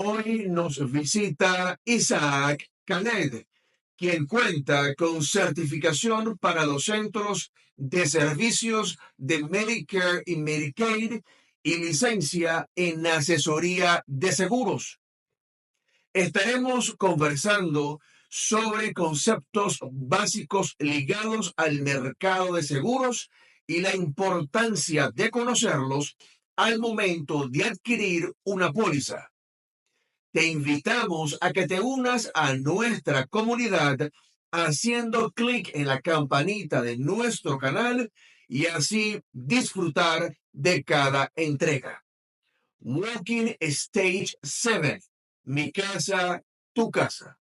Hoy nos visita Isaac Khaled, quien cuenta con certificación para los centros de servicios de Medicare y Medicaid y licencia en asesoría de seguros. Estaremos conversando sobre conceptos básicos ligados al mercado de seguros y la importancia de conocerlos al momento de adquirir una póliza. Te invitamos a que te unas a nuestra comunidad haciendo clic en la campanita de nuestro canal y así disfrutar de cada entrega. Walking Stage 7, mi casa, tu casa.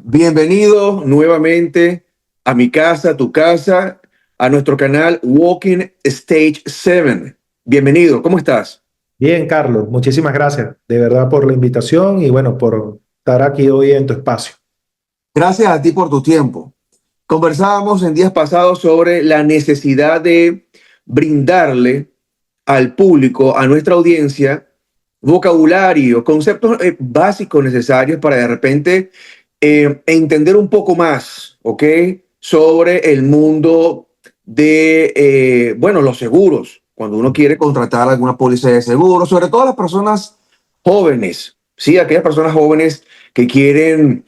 Bienvenido nuevamente a mi casa, tu casa, a nuestro canal Walking Stage 7. Bienvenido, ¿cómo estás? Bien, Carlos, muchísimas gracias de verdad por la invitación y bueno, por estar aquí hoy en tu espacio. Gracias a ti por tu tiempo. Conversábamos en días pasados sobre la necesidad de brindarle al público, a nuestra audiencia, vocabulario, conceptos básicos necesarios para de repente entender un poco más, ¿ok? Sobre el mundo de, bueno, los seguros, cuando uno quiere contratar alguna póliza de seguro, sobre todo las personas jóvenes, ¿sí? Aquellas personas jóvenes que quieren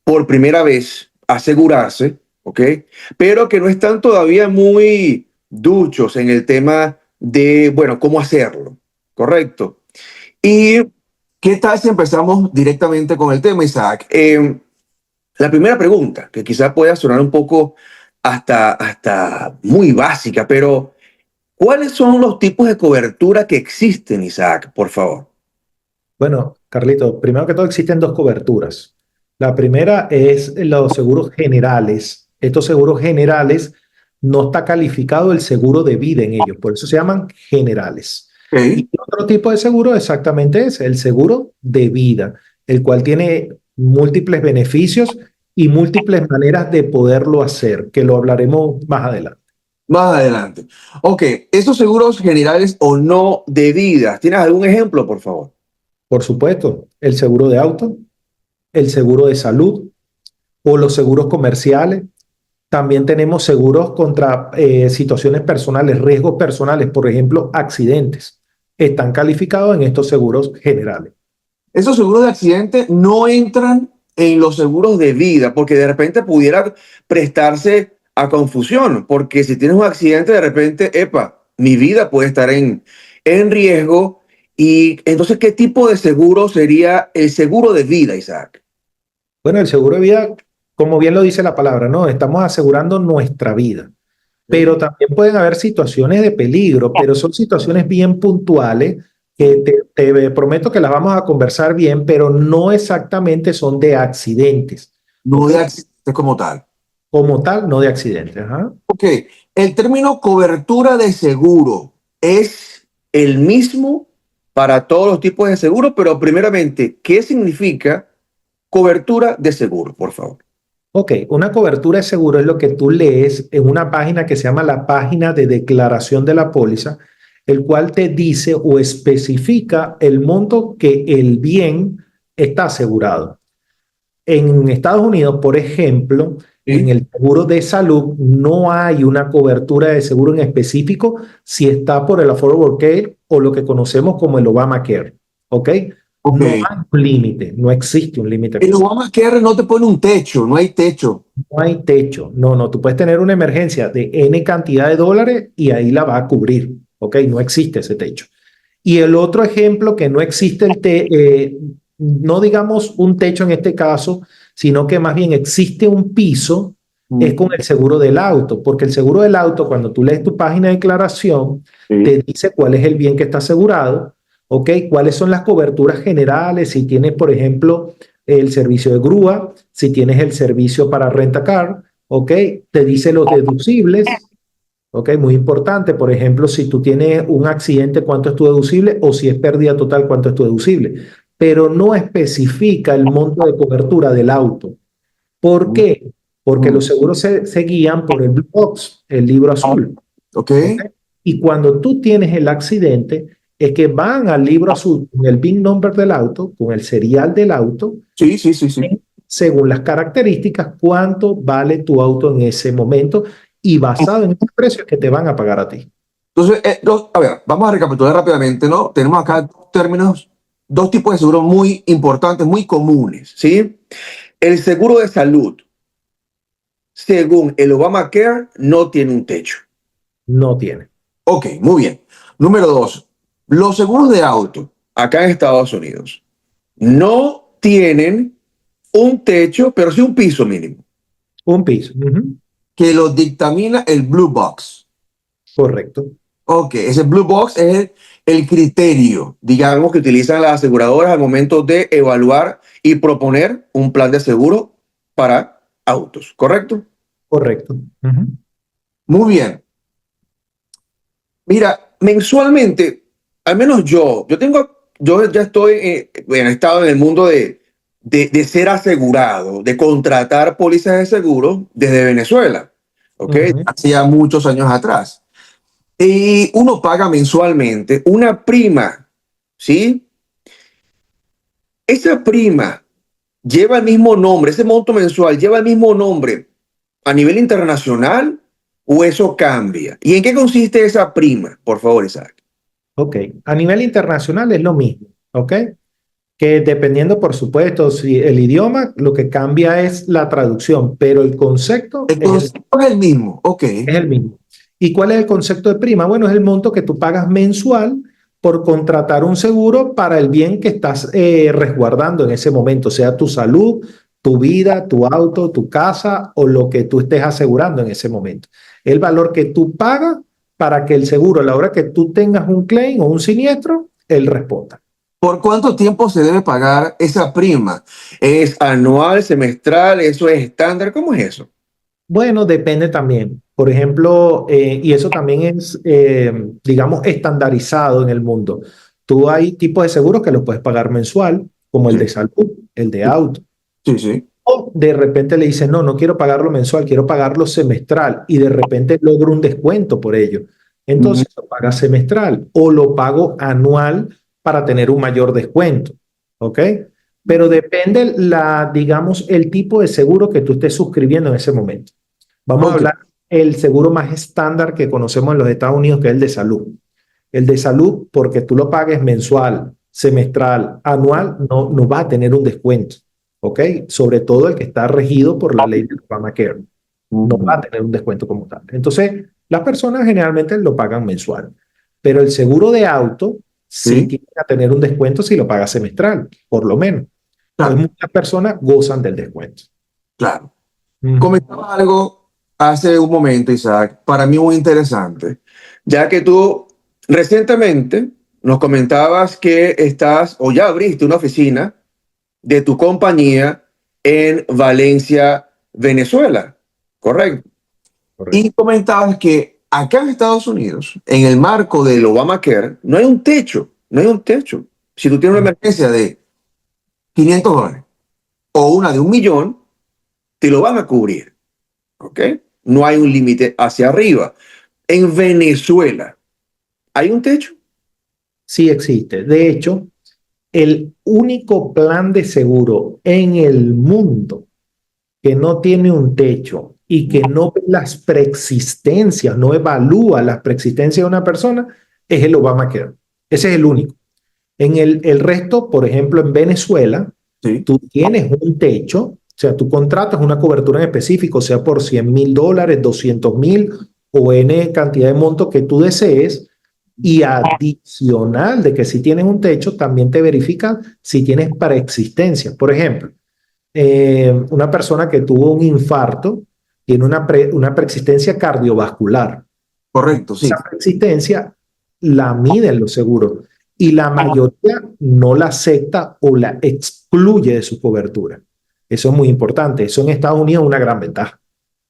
por primera vez asegurarse, ¿ok? Pero que no están todavía muy duchos en el tema de, bueno, cómo hacerlo, ¿correcto? ¿Y qué tal si empezamos directamente con el tema, Isaac? La primera pregunta, que quizás pueda sonar un poco hasta muy básica, pero ¿cuáles son los tipos de cobertura que existen, Isaac, por favor? Bueno, Carlito, primero que todo existen dos coberturas. La primera es los seguros generales. Estos seguros generales no está calificado el seguro de vida en ellos, por eso se llaman generales. Ok. Y otro tipo de seguro exactamente es el seguro de vida, el cual tiene múltiples beneficios y múltiples maneras de poderlo hacer, que lo hablaremos más adelante. Más adelante. Ok, esos seguros generales o no de vida, ¿tienes algún ejemplo, por favor? Por supuesto, el seguro de auto, el seguro de salud o los seguros comerciales. También tenemos seguros contra situaciones personales, riesgos personales, por ejemplo, accidentes. Están calificados en estos seguros generales. Esos seguros de accidente no entran en los seguros de vida, porque de repente pudiera prestarse a confusión, porque si tienes un accidente, de repente, epa, mi vida puede estar en riesgo. Y entonces, ¿qué tipo de seguro sería el seguro de vida, Isaac? Bueno, el seguro de vida, como bien lo dice la palabra, ¿no? Estamos asegurando nuestra vida. Pero también pueden haber situaciones de peligro, pero son situaciones bien puntuales que te prometo que las vamos a conversar bien, pero no exactamente son de accidentes, No ¿ok? de accidente como tal. Como tal, no de accidentes. Ajá. Ok, el término cobertura de seguro es el mismo para todos los tipos de seguro, pero primeramente, ¿qué significa cobertura de seguro, por favor? Ok, una cobertura de seguro es lo que tú lees en una página que se llama la página de declaración de la póliza, el cual te dice o especifica el monto que el bien está asegurado. En Estados Unidos, por ejemplo, en Sí. el seguro de salud no hay una cobertura de seguro en específico si está por el Affordable Care o lo que conocemos como el Obamacare. ¿Ok? Ok. No hay un límite, no existe un límite El con eso. Obamacare no te pone un techo, no hay techo. No hay techo. No, no, tú puedes tener una emergencia de N cantidad de dólares y ahí la va a cubrir. ¿Ok? No existe ese techo. Y el otro ejemplo que no existe no digamos un techo en este caso, sino que más bien existe un piso, es Mm. con el seguro del auto, porque el seguro del auto, cuando tú lees tu página de declaración, Sí. te dice cuál es el bien que está asegurado, ¿ok? Cuáles son las coberturas generales, si tienes, por ejemplo, el servicio de grúa, si tienes el servicio para rentacar, ¿ok? Te dice los deducibles. Ok, muy importante. Por ejemplo, si tú tienes un accidente, ¿cuánto es tu deducible? O si es pérdida total, ¿cuánto es tu deducible? Pero no especifica el monto de cobertura del auto. ¿Por qué? Porque Mm. los seguros se guían por el Blue Box, el libro azul. Ok. ¿Ok? Y cuando tú tienes el accidente, es que van al libro azul con el VIN number del auto, con el serial del auto, Sí, sí, sí, sí. según las características, cuánto vale tu auto en ese momento y basado en esos precios que te van a pagar a ti. Entonces, a ver, vamos a recapitular rápidamente, ¿no? Tenemos acá dos términos, dos tipos de seguros muy importantes, muy comunes, ¿sí? El seguro de salud, según el Obamacare, no tiene un techo. No tiene. Ok, muy bien. Número dos, los seguros de auto acá en Estados Unidos no tienen un techo, pero sí un piso mínimo, Un piso. Ujú. que lo dictamina el Blue Box. Correcto. Ok, ese Blue Box es el criterio, digamos, que utilizan las aseguradoras al momento de evaluar y proponer un plan de seguro para autos, ¿correcto? Correcto. Ujú. Muy bien. Mira, mensualmente, al menos yo ya estoy en estado en el mundo de ser asegurado, de contratar pólizas de seguro desde Venezuela, ¿ok? Ujú. Hace ya muchos años atrás. Y uno paga mensualmente una prima, ¿sí? Esa prima lleva el mismo nombre, ese monto mensual lleva el mismo nombre a nivel internacional o eso cambia. ¿Y en qué consiste esa prima? Por favor, Isaac. Ok. A nivel internacional es lo mismo. Ok. Que dependiendo, por supuesto, si el idioma, lo que cambia es la traducción, pero el concepto El concepto es el mismo, ok. es el mismo. ¿Y cuál es el concepto de prima? Bueno, es el monto que tú pagas mensual por contratar un seguro para el bien que estás resguardando en ese momento, sea tu salud, tu vida, tu auto, tu casa o lo que tú estés asegurando en ese momento. El valor que tú pagas para que el seguro, a la hora que tú tengas un claim o un siniestro, él responda. ¿Por cuánto tiempo se debe pagar esa prima? ¿Es anual, semestral? ¿Eso es estándar? ¿Cómo es eso? Bueno, depende también. Por ejemplo, y eso también es, digamos, estandarizado en el mundo. Tú hay tipos de seguros que los puedes pagar mensual, como el Sí, de salud, el de auto. sí, sí. O de repente le dices, no, no quiero pagarlo mensual, quiero pagarlo semestral. Y de repente logro un descuento por ello. Ujú. Entonces lo pagas semestral o lo pago anual para tener un mayor descuento. ¿Ok? Pero depende digamos, el tipo de seguro que tú estés suscribiendo en ese momento. Vamos a Ok, hablar el seguro más estándar que conocemos en los Estados Unidos, que es el de salud. El de salud, porque tú lo pagues mensual, semestral, anual, no, no va a tener un descuento, ¿ok? Sobre todo el que está regido por la ley de Obamacare. No va a ujú. tener un descuento como tal. Entonces, las personas generalmente lo pagan mensual, pero el seguro de auto sí Sí, tiene que tener un descuento si lo paga semestral, por lo menos. Entonces, claro, muchas personas gozan del descuento. claro. Ujú. Comentaba algo hace un momento, Isaac, para mí muy interesante, ya que tú recientemente nos comentabas que estás o ya abriste una oficina de tu compañía en Valencia, Venezuela, Correcto, ¿correcto? correcto. Y comentabas que acá en Estados Unidos, en el marco del Obamacare, no hay un techo, no hay un techo. Si tú tienes una emergencia de $500 o una de 1 millón, te lo van a cubrir, ¿ok? No hay un límite hacia arriba. En Venezuela, ¿hay un techo? Sí existe. De hecho, el único plan de seguro en el mundo que no tiene un techo y que no ve las preexistencias, no evalúa las preexistencias de una persona, es el Obamacare. Ese es el único. En el resto, por ejemplo, en Venezuela, Sí. tú tienes un techo, o sea, tú contratas una cobertura en específico, sea por $100,000, $200,000 o N cantidad de monto que tú desees. Y adicional de que si tienes un techo, también te verifica si tienes preexistencia. Por ejemplo, una persona que tuvo un infarto tiene una preexistencia cardiovascular. Correcto, Esa sí. existencia la miden los seguros y la mayoría no la acepta o la excluye de su cobertura. Eso es muy importante. Eso en Estados Unidos es una gran ventaja.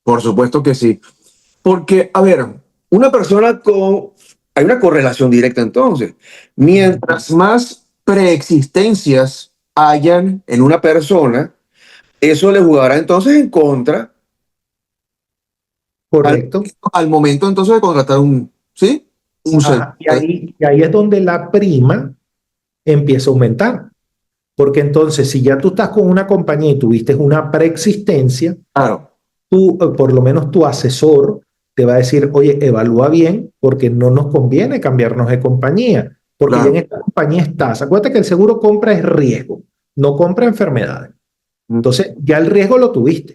Por supuesto que sí. Porque, a ver, una persona con... Hay una correlación directa entonces. Mientras más preexistencias hayan en una persona, eso le jugará entonces en contra al, Correcto. al momento entonces de contratar un... ¿Sí? un seguro. Ajá, y ahí es donde la prima empieza a aumentar. Porque entonces, si ya tú estás con una compañía y tuviste una preexistencia, Claro, tú, por lo menos tu asesor te va a decir, oye, evalúa bien porque no nos conviene cambiarnos de compañía, porque ya en claro. esta compañía estás. Acuérdate que el seguro compra es riesgo, no compra enfermedades. Entonces, ya el riesgo lo tuviste,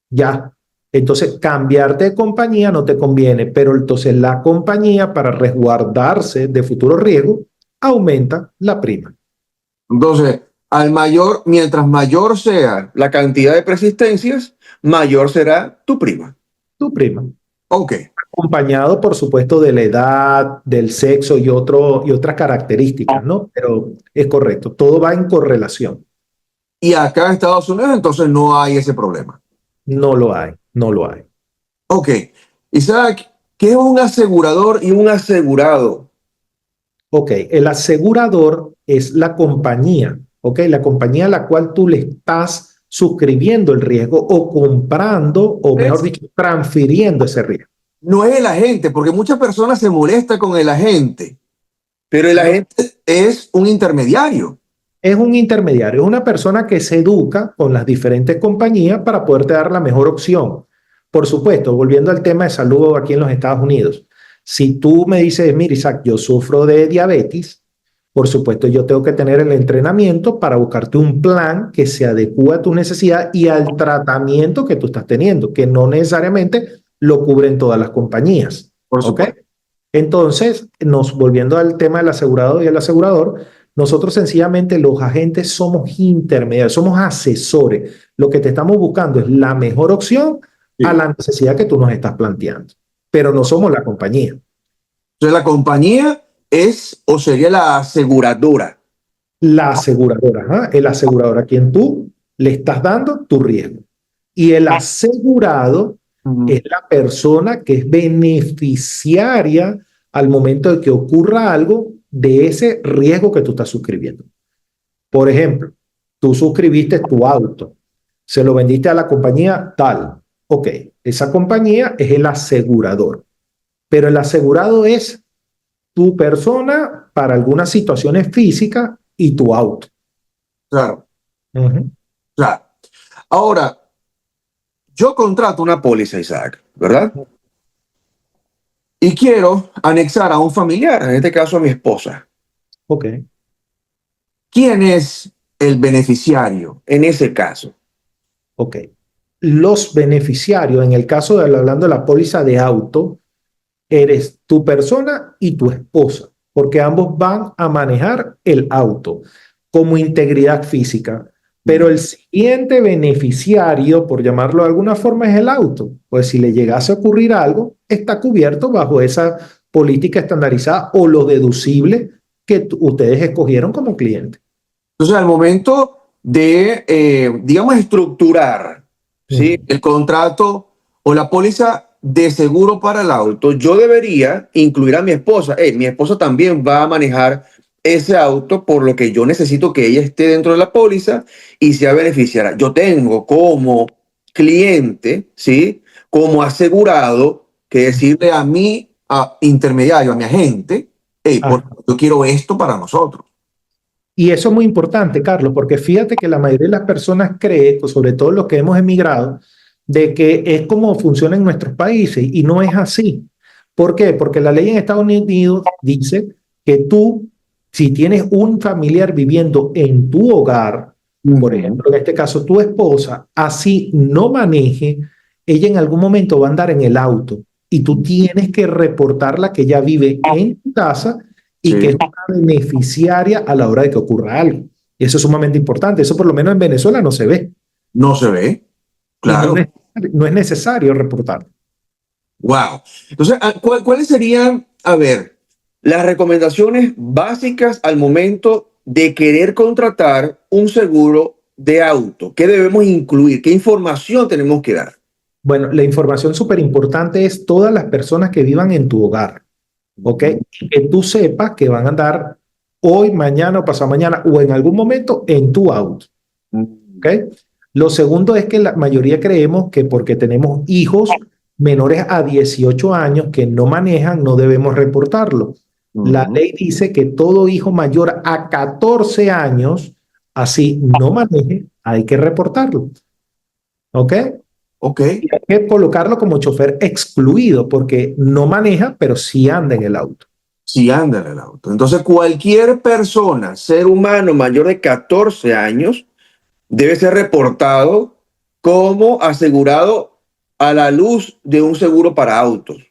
ya. Entonces, cambiarte de compañía no te conviene, pero entonces la compañía, para resguardarse de futuros riesgos, aumenta la prima. Entonces, mientras mayor sea la cantidad de persistencias, mayor será tu prima. Tu prima. Ok. Acompañado, por supuesto, de la edad, del sexo y otras características, ¿no? Pero es correcto, todo va en correlación. Y acá en Estados Unidos, entonces no hay ese problema. No lo hay, no lo hay. Ok. Isaac, ¿qué es un asegurador y un asegurado? Ok, el asegurador es la compañía, ok, la compañía a la cual tú le estás suscribiendo el riesgo o comprando, o mejor dicho, transfiriendo ese riesgo. No es el agente, porque muchas personas se molestan con el agente, pero el No, agente es un intermediario. es un intermediario, es una persona que se educa con las diferentes compañías para poderte dar la mejor opción. Por supuesto, volviendo al tema de salud aquí en los Estados Unidos, si tú me dices, mira, Isaac, yo sufro de diabetes, por supuesto, yo tengo que tener el entrenamiento para buscarte un plan que se adecue a tu necesidad y al tratamiento que tú estás teniendo, que no necesariamente lo cubren todas las compañías. Por ¿Ok? supuesto. Entonces, volviendo al tema del asegurado y el asegurador, nosotros sencillamente los agentes somos intermediarios, somos asesores. Lo que te estamos buscando es la mejor opción a Sí. la necesidad que tú nos estás planteando, pero no somos la compañía. Entonces la compañía es o sería la aseguradora. La aseguradora, ¿ah? El asegurador a quien tú le estás dando tu riesgo. Y el asegurado Ujú. es la persona que es beneficiaria al momento de que ocurra algo de ese riesgo que tú estás suscribiendo. Por ejemplo, tú suscribiste tu auto, se lo vendiste a la compañía tal. Ok, esa compañía es el asegurador, pero el asegurado es tu persona para algunas situaciones físicas y tu auto. Claro, Ujú. claro. Ahora, yo contrato una póliza, Isaac, ¿verdad? Y quiero anexar a un familiar, en este caso a mi esposa. Ok, ¿Quién es el beneficiario en ese caso? ok. Los beneficiarios, en el caso de hablando de la póliza de auto, eres tu persona y tu esposa, porque ambos van a manejar el auto como integridad física. Pero el siguiente beneficiario, por llamarlo de alguna forma, es el auto. Pues si le llegase a ocurrir algo, está cubierto bajo esa política estandarizada o lo deducible que ustedes escogieron como cliente. Entonces, al momento de, digamos, estructurar, ¿sí?, Mm. el contrato o la póliza de seguro para el auto, yo debería incluir a mi esposa. Mi esposa también va a manejar ese auto, por lo que yo necesito que ella esté dentro de la póliza y sea beneficiaria. Yo tengo como cliente, ¿sí?, como asegurado, que decirle a mi intermediario, a mi agente, hey, Ah, yo quiero esto para nosotros. y eso es muy importante, Carlos, porque fíjate que la mayoría de las personas cree, pues, sobre todo los que hemos emigrado, de que es como funciona en nuestros países y no es así. ¿Por qué? Porque la ley en Estados Unidos dice que tú, si tienes un familiar viviendo en tu hogar, por Ujú. ejemplo, en este caso tu esposa, así no maneje, ella en algún momento va a andar en el auto y tú tienes que reportarla que ella vive en tu casa y que Sí, es una beneficiaria a la hora de que ocurra algo. Y eso es sumamente importante. Eso por lo menos en Venezuela no se ve no se ve, y claro. no es necesario reportar. Wow. Entonces, ¿cuáles serían, a ver, las recomendaciones básicas al momento de querer contratar un seguro de auto? ¿Qué debemos incluir? ¿Qué información tenemos que dar? Bueno, la información súper importante es todas las personas que vivan en tu hogar, ¿ok? Y que tú sepas que van a andar hoy, mañana o pasado mañana o en algún momento en tu auto, ¿ok? Lo segundo es que la mayoría creemos que porque tenemos hijos menores a 18 años que no manejan, no debemos reportarlo. La ley dice que todo hijo mayor a 14 años, así no maneje, hay que reportarlo. ¿Ok? Ok. Y hay que colocarlo como chofer excluido porque no maneja, pero sí anda en el auto. Si anda en el auto. Entonces, cualquier persona, ser humano mayor de 14 años, debe ser reportado como asegurado a la luz de un seguro para autos.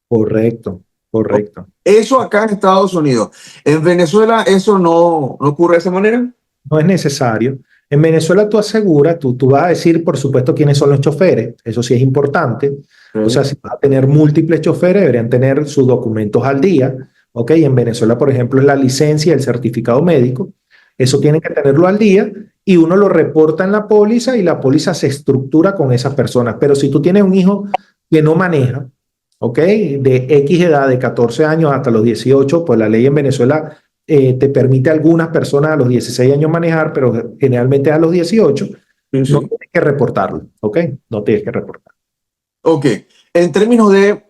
Correcto, correcto. Eso acá en Estados Unidos. En Venezuela eso no ocurre de esa manera. No es necesario. En Venezuela tú aseguras, tú vas a decir, por supuesto, quiénes son los choferes. Eso sí es importante. O sea, si vas a tener múltiples choferes, deberían tener sus documentos al día. ¿Ok? En Venezuela, por ejemplo, es la licencia, el certificado médico. Eso tienen que tenerlo al día y uno lo reporta en la póliza y la póliza se estructura con esas personas. Pero si tú tienes un hijo que no maneja, ¿ok? De X edad, de 14 años hasta los 18, pues la ley en Venezuela te permite a algunas personas a los 16 años manejar, pero generalmente a los 18, Sí, no sí. tienes que reportarlo, ¿ok? No tienes que reportarlo. Ok. En términos de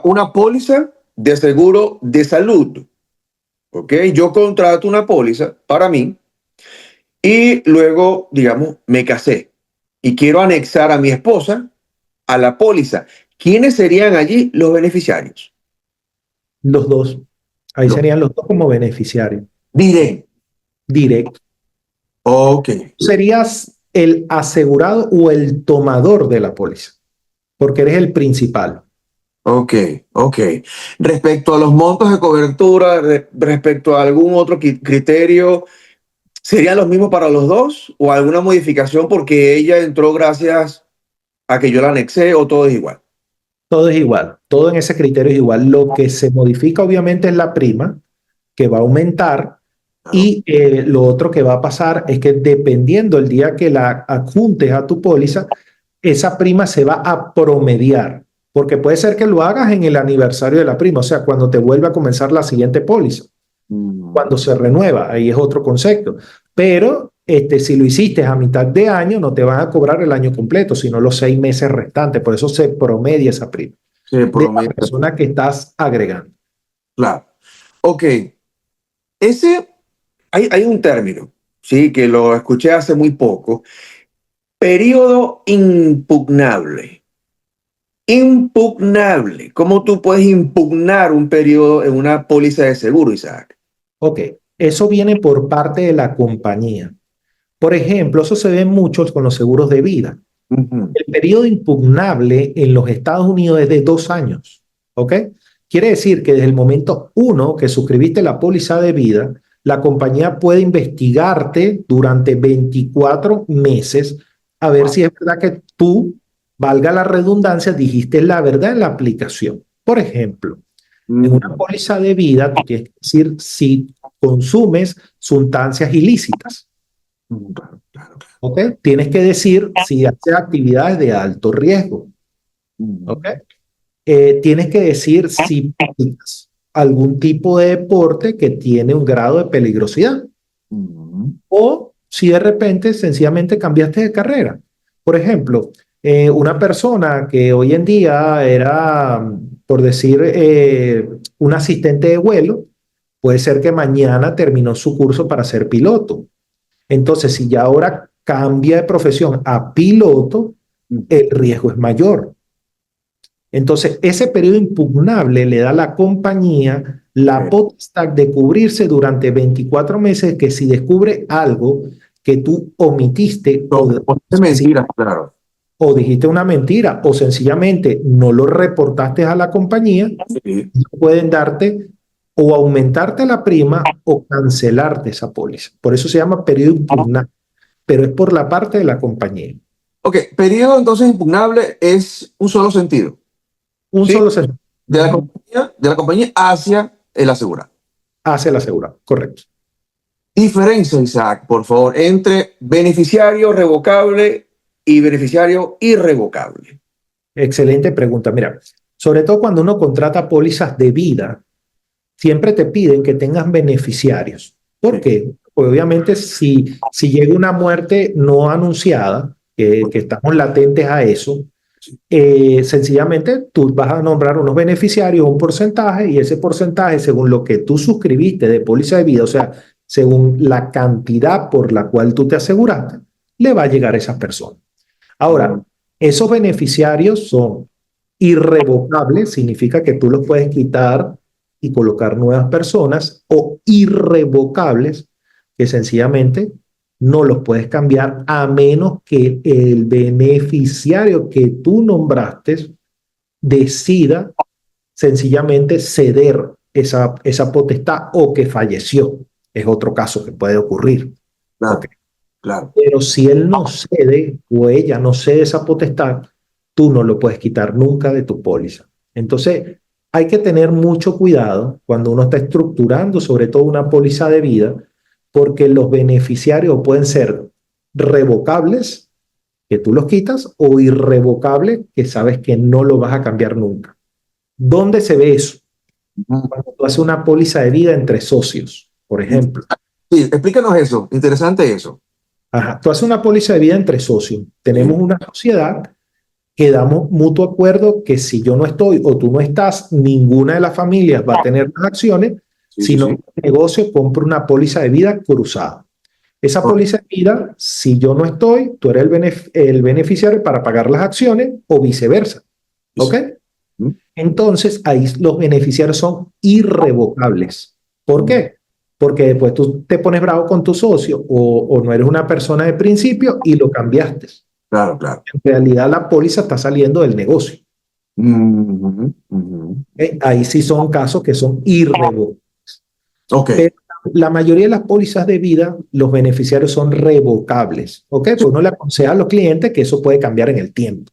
una póliza de seguro de salud, ok, yo contrato una póliza para mí y luego, digamos, me casé y quiero anexar a mi esposa a la póliza. ¿Quiénes serían allí los beneficiarios? Los dos. Ahí Los serían los dos como beneficiarios. diré. Directo. Ok, Serías el asegurado o el tomador de la póliza, porque eres el principal. ok, ok. Respecto a los montos de cobertura, respecto a algún otro criterio, ¿serían los mismos para los dos o alguna modificación porque ella entró gracias a que yo la anexé o todo es igual? Todo es igual, todo en ese criterio es igual. Lo que se modifica obviamente es la prima, que va a aumentar, Claro. y lo otro que va a pasar es que dependiendo el día que la adjuntes a tu póliza, esa prima se va a promediar, porque puede ser que lo hagas en el aniversario de la prima, o sea, cuando te vuelva a comenzar la siguiente póliza, Mm. cuando se renueva, ahí es otro concepto. Pero si lo hiciste a mitad de año, no te van a cobrar el año completo, sino los 6 meses restantes. Por eso se promedia esa prima Se de la promedio. persona que estás agregando. Claro. Ok. Ese, hay un término, sí, que lo escuché hace muy poco. Periodo impugnable. Impugnable. ¿Cómo tú puedes impugnar un periodo en una póliza de seguro, Isaac? Ok, eso viene por parte de la compañía. Por ejemplo, eso se ve mucho con los seguros de vida. Ujú. El periodo impugnable en los Estados Unidos es de 2 años. ¿Ok? Quiere decir que desde el momento uno que suscribiste la póliza de vida, la compañía puede investigarte durante 24 meses a ver Wow. si es verdad que tú, valga la redundancia, dijiste la verdad en la aplicación. Por ejemplo, en una Mm. póliza de vida, tú tienes que decir si consumes sustancias ilícitas. Claro, claro, claro. ¿Ok? Tienes que decir si haces actividades de alto riesgo. ¿Ok? Mm. Tienes que decir si practicas algún tipo de deporte que tiene un grado de peligrosidad Mm. o si de repente sencillamente cambiaste de carrera. Por ejemplo, una persona que hoy en día era, por decir, un asistente de vuelo, puede ser que mañana terminó su curso para ser piloto. Entonces, si ya ahora cambia de profesión a piloto, Mm. el riesgo es mayor. Entonces, ese periodo impugnable le da a la compañía la Ok. potestad de cubrirse durante 24 meses que si descubre algo que tú omitiste Es mentira, claro. o dijiste una mentira o sencillamente no lo reportaste a la compañía, Sí. pueden darte o aumentarte la prima o cancelarte esa póliza. Por eso se llama periodo impugnable, pero es por la parte de la compañía. Ok, periodo entonces impugnable es un solo sentido, Un ¿sí? solo centavo. Ujú. De la compañía hacia el asegurado. Hace el asegurado, correcto. Diferencia, Isaac, por favor, entre beneficiario revocable y beneficiario irrevocable. Excelente pregunta. Mira, sobre todo cuando uno contrata pólizas de vida, siempre te piden que tengas beneficiarios. ¿Por Sí. qué? Pues obviamente si llega una muerte no anunciada, que estamos latentes a eso, Sencillamente tú vas a nombrar unos beneficiarios, un porcentaje, y ese porcentaje, según lo que tú suscribiste de póliza de vida, o sea, según la cantidad por la cual tú te aseguraste, le va a llegar a esas personas. Ahora, esos beneficiarios son irrevocables, significa que tú los puedes quitar y colocar nuevas personas, o irrevocables, que sencillamente no los puedes cambiar a menos que el beneficiario que tú nombraste decida sencillamente ceder esa potestad o que falleció. Es otro caso que puede ocurrir. Claro, ¿Ok? claro. Pero si él no cede o ella no cede esa potestad, tú no lo puedes quitar nunca de tu póliza. Entonces, hay que tener mucho cuidado cuando uno está estructurando, sobre todo una póliza de vida, porque los beneficiarios pueden ser revocables, que tú los quitas, o irrevocables, que sabes que no lo vas a cambiar nunca. ¿Dónde se ve eso? Ujú. Cuando tú haces una póliza de vida entre socios, por ejemplo. Sí, explícanos eso. Interesante eso. Ajá, tú haces una póliza de vida entre socios. Sí, Tenemos una sociedad que damos mutuo acuerdo que si yo no estoy o tú no estás, ninguna de las familias va a tener las acciones, sí, sí, sino sí. que el negocio compra una póliza de vida cruzada. Esa Correcto. póliza de vida, si yo no estoy, tú eres el beneficiario para pagar las acciones o viceversa. ¿Ok? Ujú. Entonces, ahí los beneficiarios son irrevocables. ¿Por qué? Porque después tú te pones bravo con tu socio o no eres una persona de principio y lo cambiaste. Claro, claro. En realidad la póliza está saliendo del negocio. Ujú, ujú. Ahí sí son casos que son irrevocables. Ok. Pero la mayoría de las pólizas de vida, los beneficiarios son revocables. ¿Ok? Sí, Pues uno le aconseja a los clientes que eso puede cambiar en el tiempo.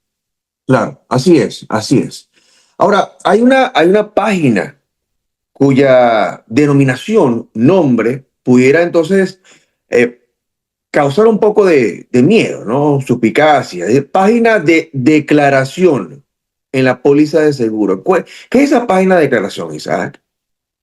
claro, así es, así es. Ahora, hay una página cuya denominación, nombre, pudiera entonces eh, causar un poco de miedo, ¿no? Suspicacia. Página de declaración en la póliza de seguro. ¿Qué es esa página de declaración, Isaac?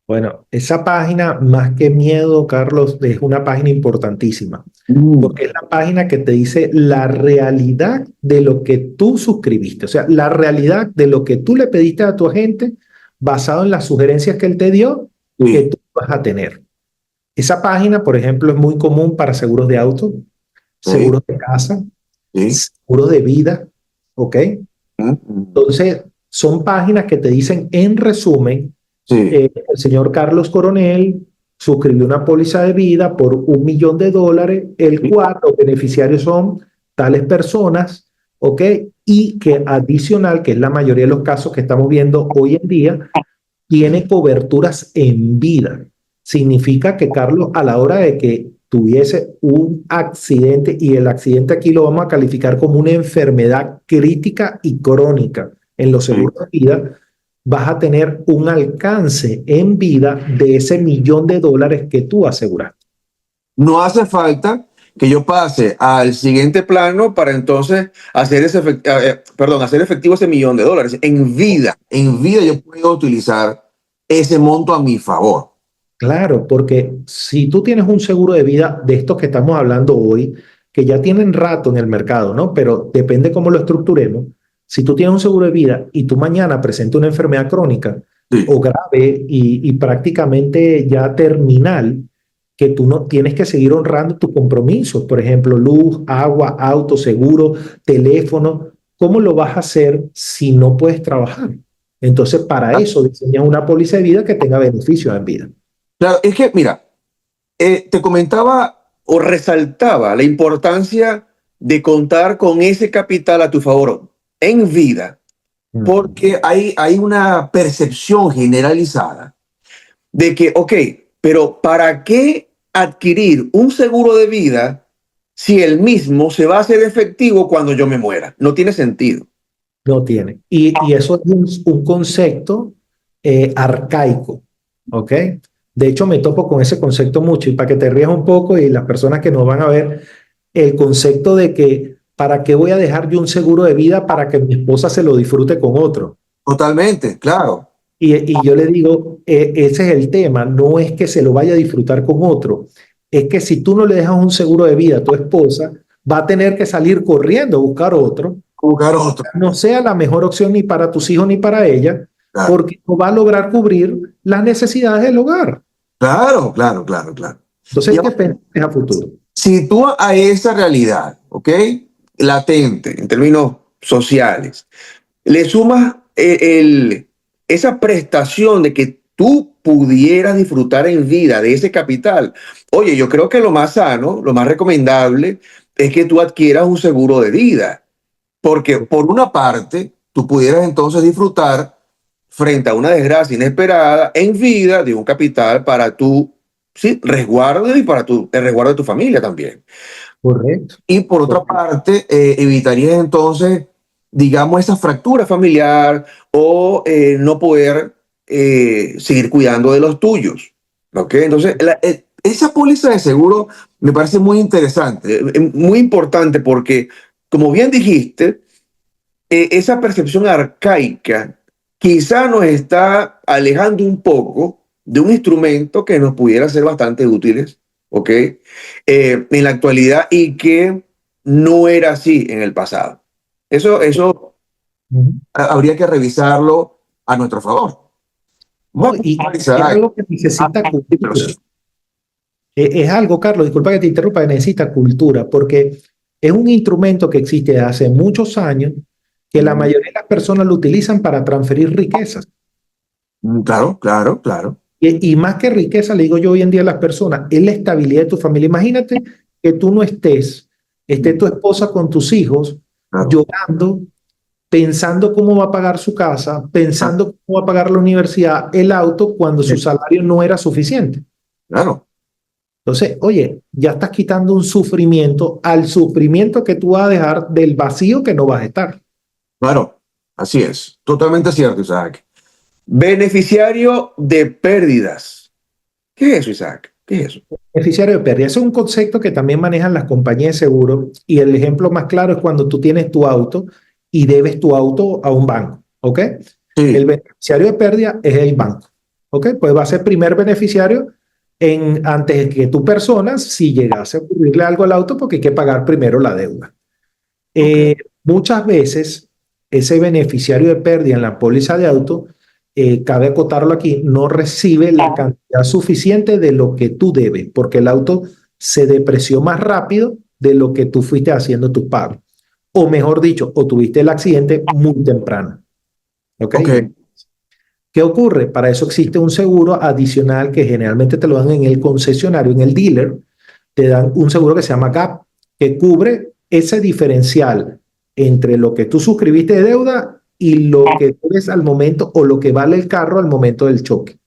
Bueno, esa página, más que miedo, Carlos, es una página importantísima, Mm, porque es la página que te dice la realidad de lo que tú suscribiste, o sea, la realidad de lo que tú le pediste a tu agente basado en las sugerencias que él te dio, que sí, tú vas a tener. Esa página, por ejemplo, es muy común para seguros de auto, sí, seguros de casa, sí, seguros de vida, ¿ok? mm, mm, Entonces, son páginas que te dicen en resumen, sí, el señor Carlos Coronel suscribió una póliza de vida por $1 millón, el sí, cual los beneficiarios son tales personas, ¿ok? Y que adicional, que es la mayoría de los casos que estamos viendo hoy en día, tiene coberturas en vida. Significa que Carlos, a la hora de que tuviese un accidente, y el accidente aquí lo vamos a calificar como una enfermedad crítica y crónica en los sí. seguros de vida, vas a tener un alcance en vida de ese $1 millón que tú aseguraste. No hace falta que yo pase al siguiente plano para entonces hacer efectivo ese $1 millón. En vida yo puedo utilizar ese monto a mi favor. Claro, porque si tú tienes un seguro de vida de estos que estamos hablando hoy, que ya tienen rato en el mercado, ¿no? Pero depende cómo lo estructuremos. Si tú tienes un seguro de vida y tú mañana presentas una enfermedad crónica Sí, o grave y prácticamente ya terminal, que tú no tienes que seguir honrando tus compromisos, por ejemplo, luz, agua, auto, seguro, teléfono, ¿cómo lo vas a hacer si no puedes trabajar? Entonces, para eso diseñas una póliza de vida que tenga beneficios en vida. claro, es que, mira, te comentaba o resaltaba la importancia de contar con ese capital a tu favor en vida, Mm. porque hay una percepción generalizada de que, ok, pero ¿para qué adquirir un seguro de vida si el mismo se va a hacer efectivo cuando yo me muera? No tiene sentido. No tiene. Y eso es un concepto arcaico, ¿ok? De hecho, me topo con ese concepto mucho y para que te rías un poco y las personas que nos van a ver, el concepto de que, ¿para qué voy a dejar yo un seguro de vida para que mi esposa se lo disfrute con otro? Totalmente, claro. Y yo le digo, ese es el tema, no es que se lo vaya a disfrutar con otro, es que si tú no le dejas un seguro de vida a tu esposa, va a tener que salir corriendo a buscar otro buscar otro. no sea la mejor opción ni para tus hijos ni para ella, Claro, porque no va a lograr cubrir las necesidades del hogar. claro, claro, claro, claro. Entonces Y hay que ahora, pensar a futuro. si tú a esa realidad, ¿ok? Latente, en términos sociales, le sumas esa prestación de que tú pudieras disfrutar en vida de ese capital. Oye, yo creo que lo más sano, lo más recomendable es que tú adquieras un seguro de vida, porque por una parte, tú pudieras entonces disfrutar frente a una desgracia inesperada en vida de un capital para tu, sí, resguardo y para el resguardo de tu familia también. Correcto. Y por otra parte, evitarías entonces, digamos, esa fractura familiar o no poder seguir cuidando de los tuyos. ¿Ok? Entonces, esa póliza de seguro me parece muy interesante, muy importante porque, como bien dijiste, esa percepción arcaica quizá nos está alejando un poco de un instrumento que nos pudiera ser bastante útiles, ¿ok? En la actualidad y que no era así en el pasado. Eso Ujú. habría que revisarlo a nuestro favor. No, Vamos y a es revisar. algo que necesita Sí, pero cultura. sí. Es algo, Carlos, disculpa que te interrumpa, que necesita cultura, porque es un instrumento que existe desde hace muchos años que la mayoría de las personas lo utilizan para transferir riquezas. Claro, claro, claro. Y más que riqueza, le digo yo hoy en día a las personas, es la estabilidad de tu familia. Imagínate que tú no esté tu esposa con tus hijos Claro, llorando, pensando cómo va a pagar su casa, pensando cómo va a pagar la universidad, el auto, cuando su salario no era suficiente. claro, Entonces, oye, ya estás quitando un sufrimiento al sufrimiento que tú vas a dejar del vacío que no vas a estar. claro. Así es. Totalmente cierto, Isaac. Beneficiario de pérdidas. ¿Qué es eso, Isaac? ¿Qué es eso? Beneficiario de pérdida. Ese es un concepto que también manejan las compañías de seguro y el ejemplo más claro es cuando tú tienes tu auto y debes tu auto a un banco, ¿ok? El Sí, beneficiario de pérdida es el banco, ¿ok? Pues va a ser primer beneficiario antes de que tu persona si llegase a ocurrirle algo al auto porque hay que pagar primero la deuda. ok. Muchas veces ese beneficiario de pérdida en la póliza de auto, cabe acotarlo aquí, no recibe la cantidad suficiente de lo que tú debes, porque el auto se depreció más rápido de lo que tú fuiste haciendo tus pagos. O mejor dicho, o tuviste el accidente muy temprano. ¿Ok? Ok. ¿Qué ocurre? Para eso existe un seguro adicional que generalmente te lo dan en el concesionario, en el dealer, te dan un seguro que se llama GAP, que cubre ese diferencial entre lo que tú suscribiste de deuda y lo que debes al momento o lo que vale el carro al momento del choque.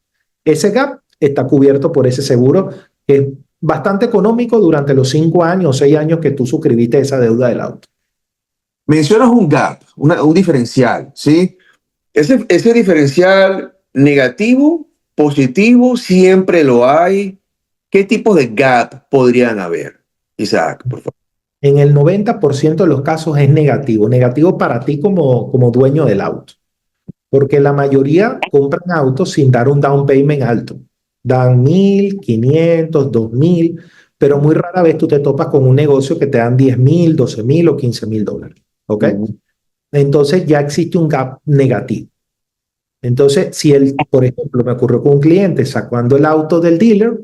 Ese gap está cubierto por ese seguro que es bastante económico durante los 5 años o 6 años que tú suscribiste esa deuda del auto. Mencionas un gap, un diferencial, ¿sí? Ese diferencial negativo, positivo, siempre lo hay. ¿Qué tipos de gap podrían haber? Isaac, por favor. En el 90% de los casos es negativo, negativo para ti como dueño del auto, porque la mayoría compran autos sin dar un down payment alto. Dan 1.500, 2.000, pero muy rara vez tú te topas con un negocio que te dan 10.000, 12.000 o 15.000 dólares. ¿Ok? Ujú. Entonces ya existe un gap negativo. Entonces, si él, por ejemplo, me ocurrió con un cliente sacando el auto del dealer,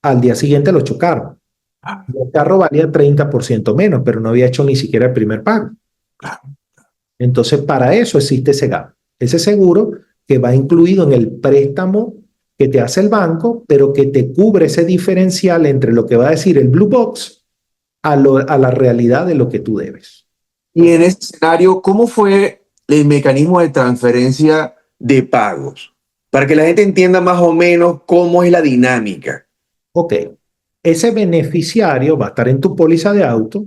al día siguiente lo chocaron. El carro valía 30% menos, pero no había hecho ni siquiera el primer pago. Claro. Entonces, para eso existe ese gap, ese seguro que va incluido en el préstamo que te hace el banco, pero que te cubre ese diferencial entre lo que va a decir el Blue Box a la realidad de lo que tú debes. Y en ese escenario, ¿cómo fue el mecanismo de transferencia de pagos? Para que la gente entienda más o menos cómo es la dinámica. Ok, ese beneficiario va a estar en tu póliza de auto,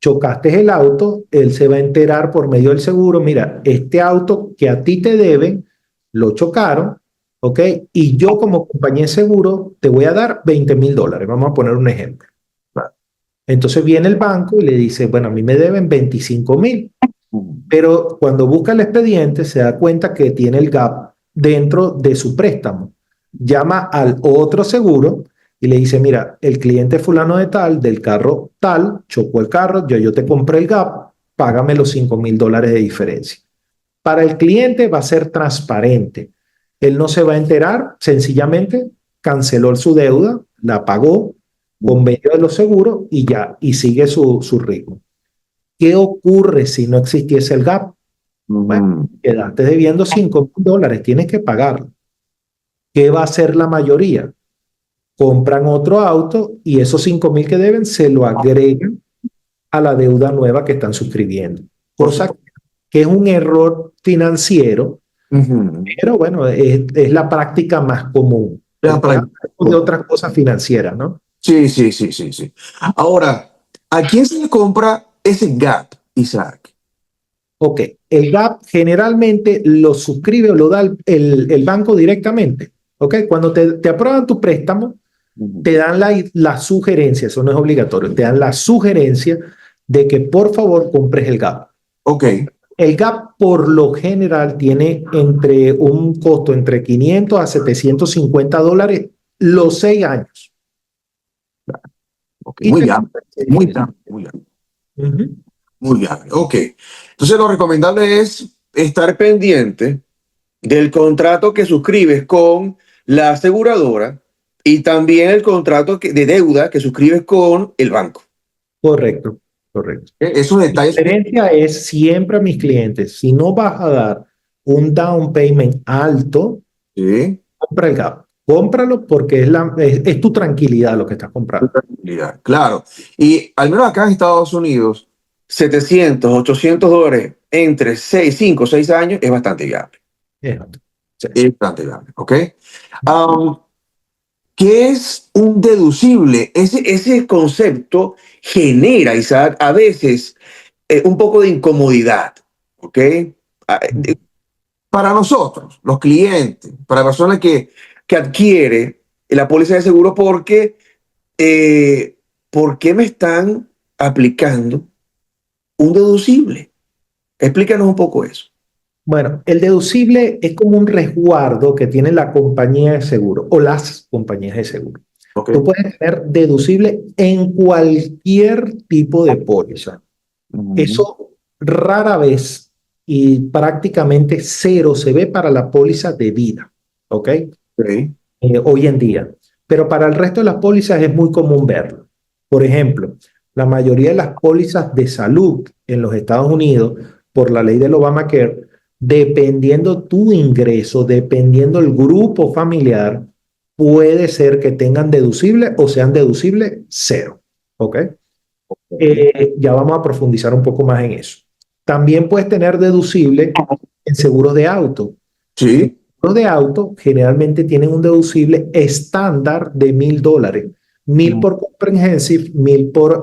chocaste el auto, él se va a enterar por medio del seguro, mira, este auto que a ti te deben, lo chocaron, ¿ok? Y yo como compañía de seguro te voy a dar 20.000 dólares, vamos a poner un ejemplo. Entonces viene el banco y le dice, bueno, a mí me deben 25.000, pero cuando busca el expediente se da cuenta que tiene el gap dentro de su préstamo. Llama al otro seguro y le dice, mira, el cliente fulano de tal, del carro tal, chocó el carro, yo te compré el gap, págame los $5,000 de diferencia. Para el cliente va a ser transparente. Él no se va a enterar, sencillamente canceló su deuda, la pagó con medio de los seguros y ya, y sigue su ritmo. ¿Qué ocurre si no existiese el gap? Bueno, quedaste debiendo $5,000, tienes que pagarlo. ¿Qué va a hacer la mayoría? Compran otro auto y esos 5,000 que deben se lo agregan a la deuda nueva que están suscribiendo. Cosa que es un error financiero, pero bueno, es la práctica más común. De otras cosas financieras, ¿no? Sí, sí, sí, sí, sí. Ahora, ¿a quién se le compra ese gap, Isaac? Ok, el GAP generalmente lo suscribe o lo da el banco directamente. Ok, cuando te aprueban tu préstamo, te dan la sugerencia, eso no es obligatorio, te dan la sugerencia de que por favor compres el GAP. Ok. El GAP por lo general tiene un costo entre $500 a $750 los 6 años. Okay. Muy bien, muy bien, muy bien. Muy bien, ok. Entonces lo recomendable es estar pendiente del contrato que suscribes con la aseguradora y también el contrato de deuda que suscribes con el banco. Correcto, correcto. Esos La detalles. diferencia es siempre a mis clientes, si no vas a dar un down payment alto, Sí. compra el GAP. Cómpralo porque es tu tranquilidad lo que estás comprando. Claro. Y al menos acá en Estados Unidos, $700, $800 entre 6 años es bastante viable. Sí. Es bastante viable, ¿ok? ¿Qué es un deducible? Ese concepto genera, Isaac, a veces un poco de incomodidad, ¿ok? Ah, Para nosotros, los clientes, para la persona que adquiere la póliza de seguro, ¿por qué me están aplicando un deducible? Explícanos un poco eso. Bueno, el deducible es como un resguardo que tiene la compañía de seguro o las compañías de seguro. ¿Ok? Tú puedes tener deducible en cualquier tipo de póliza. Eso rara vez y prácticamente cero se ve para la póliza de vida, ¿ok? Ok. Hoy en día. Pero para el resto de las pólizas es muy común verlo. Por ejemplo, la mayoría de las pólizas de salud en los Estados Unidos, por la ley del Obamacare, dependiendo tu ingreso, dependiendo el grupo familiar, puede ser que tengan deducible o sean deducible cero, ¿ok? Ya vamos a profundizar un poco más en eso. También puedes tener deducible en seguros de auto. Sí. Los de auto generalmente tienen un deducible estándar de $1,000. 1,000 por comprehensive, 1,000 por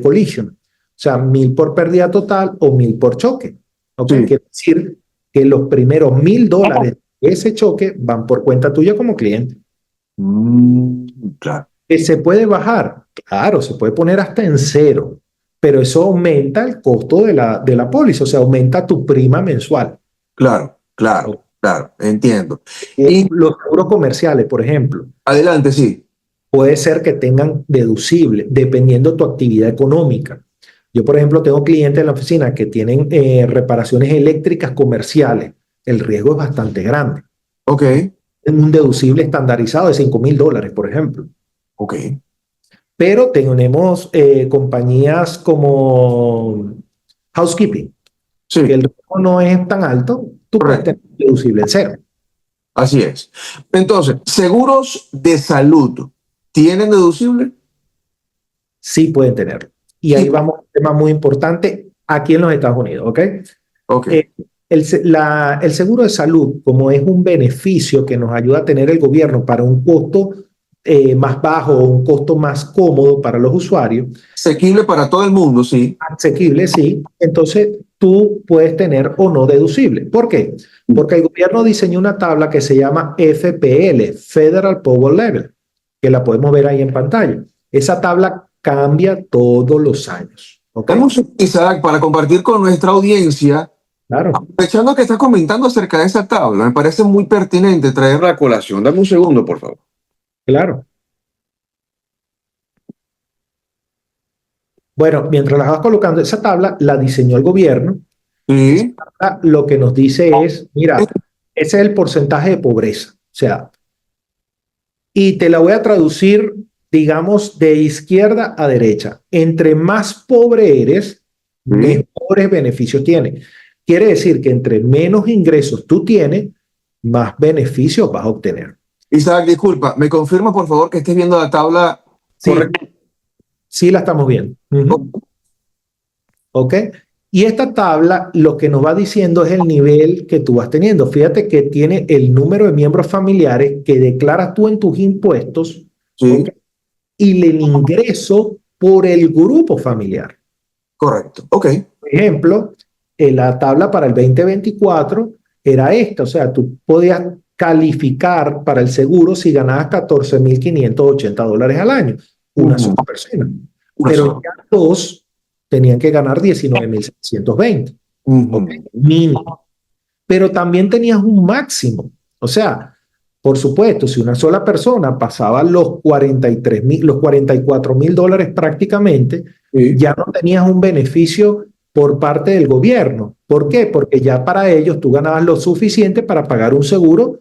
collision. O sea, 1,000 por pérdida total o 1,000 por choque. ¿Ok? Sí. Quiere decir que los primeros $1,000 de ese choque van por cuenta tuya como cliente. Claro, ¿Que se puede bajar? Claro, se puede poner hasta en cero, pero eso aumenta el costo de la póliza, o sea, aumenta tu prima mensual. claro, claro, claro, entiendo. Y Los seguros comerciales, por ejemplo, adelante, sí. puede ser que tengan deducible, dependiendo de tu actividad económica. Yo, por ejemplo, tengo clientes en la oficina que tienen reparaciones eléctricas comerciales. El riesgo es bastante grande. Ok, En un deducible estandarizado de $5,000, por ejemplo. ok. Pero tenemos compañías como Housekeeping, que Sí, el riesgo no es tan alto, tú puedes correcto. tener deducible en cero. Así es. Entonces, seguros de salud, ¿tienen deducible? Sí pueden tenerlo. Y Sí. ahí vamos a un tema muy importante aquí en los Estados Unidos, ¿ok? Ok, El seguro de salud, como es un beneficio que nos ayuda a tener el gobierno para un costo más bajo o un costo más cómodo para los usuarios, asequible para todo el mundo, sí. asequible, sí, entonces tú puedes tener o no deducible. ¿Por qué? Porque el gobierno diseñó una tabla que se llama FPL, Federal Power Level, que la podemos ver ahí en pantalla. Esa tabla cambia todos los años, ¿ok? Vamos a utilizar para compartir con nuestra audiencia, Claro, aprovechando que estás comentando acerca de esa tabla, me parece muy pertinente traerla a colación. Dame un segundo, por favor. claro. Bueno, mientras las vas colocando, esa tabla la diseñó el gobierno. Esa Sí. tabla lo que nos dice es, mira, ese es el porcentaje de pobreza. O sea, y te la voy a traducir, digamos, de izquierda a derecha. Entre más pobre eres, Sí. mejores beneficios tienes. Quiere decir que entre menos ingresos tú tienes, más beneficios vas a obtener. Isaac, disculpa, ¿me confirma por favor que estés viendo la tabla Sí, correcta? sí la estamos viendo. ¿Ok? Y esta tabla lo que nos va diciendo es el nivel que tú vas teniendo. Fíjate que tiene el número de miembros familiares que declaras tú en tus impuestos, ¿ok? Sí, Y el ingreso por el grupo familiar. correcto. Ok. Por ejemplo, la tabla para el 2024 era esta, o sea, tú podías calificar para el seguro si ganabas $14,580 al año, una Ujú. sola persona. Una Pero sola. ya dos tenían que ganar 19,720, ¿ok? Ujú. Mínimo. Pero también tenías un máximo. O sea, por supuesto, si una sola persona pasaba los 43,000, los $44,000 prácticamente, Sí. ya no tenías un beneficio por parte del gobierno. ¿Por qué? Porque ya para ellos tú ganabas lo suficiente para pagar un seguro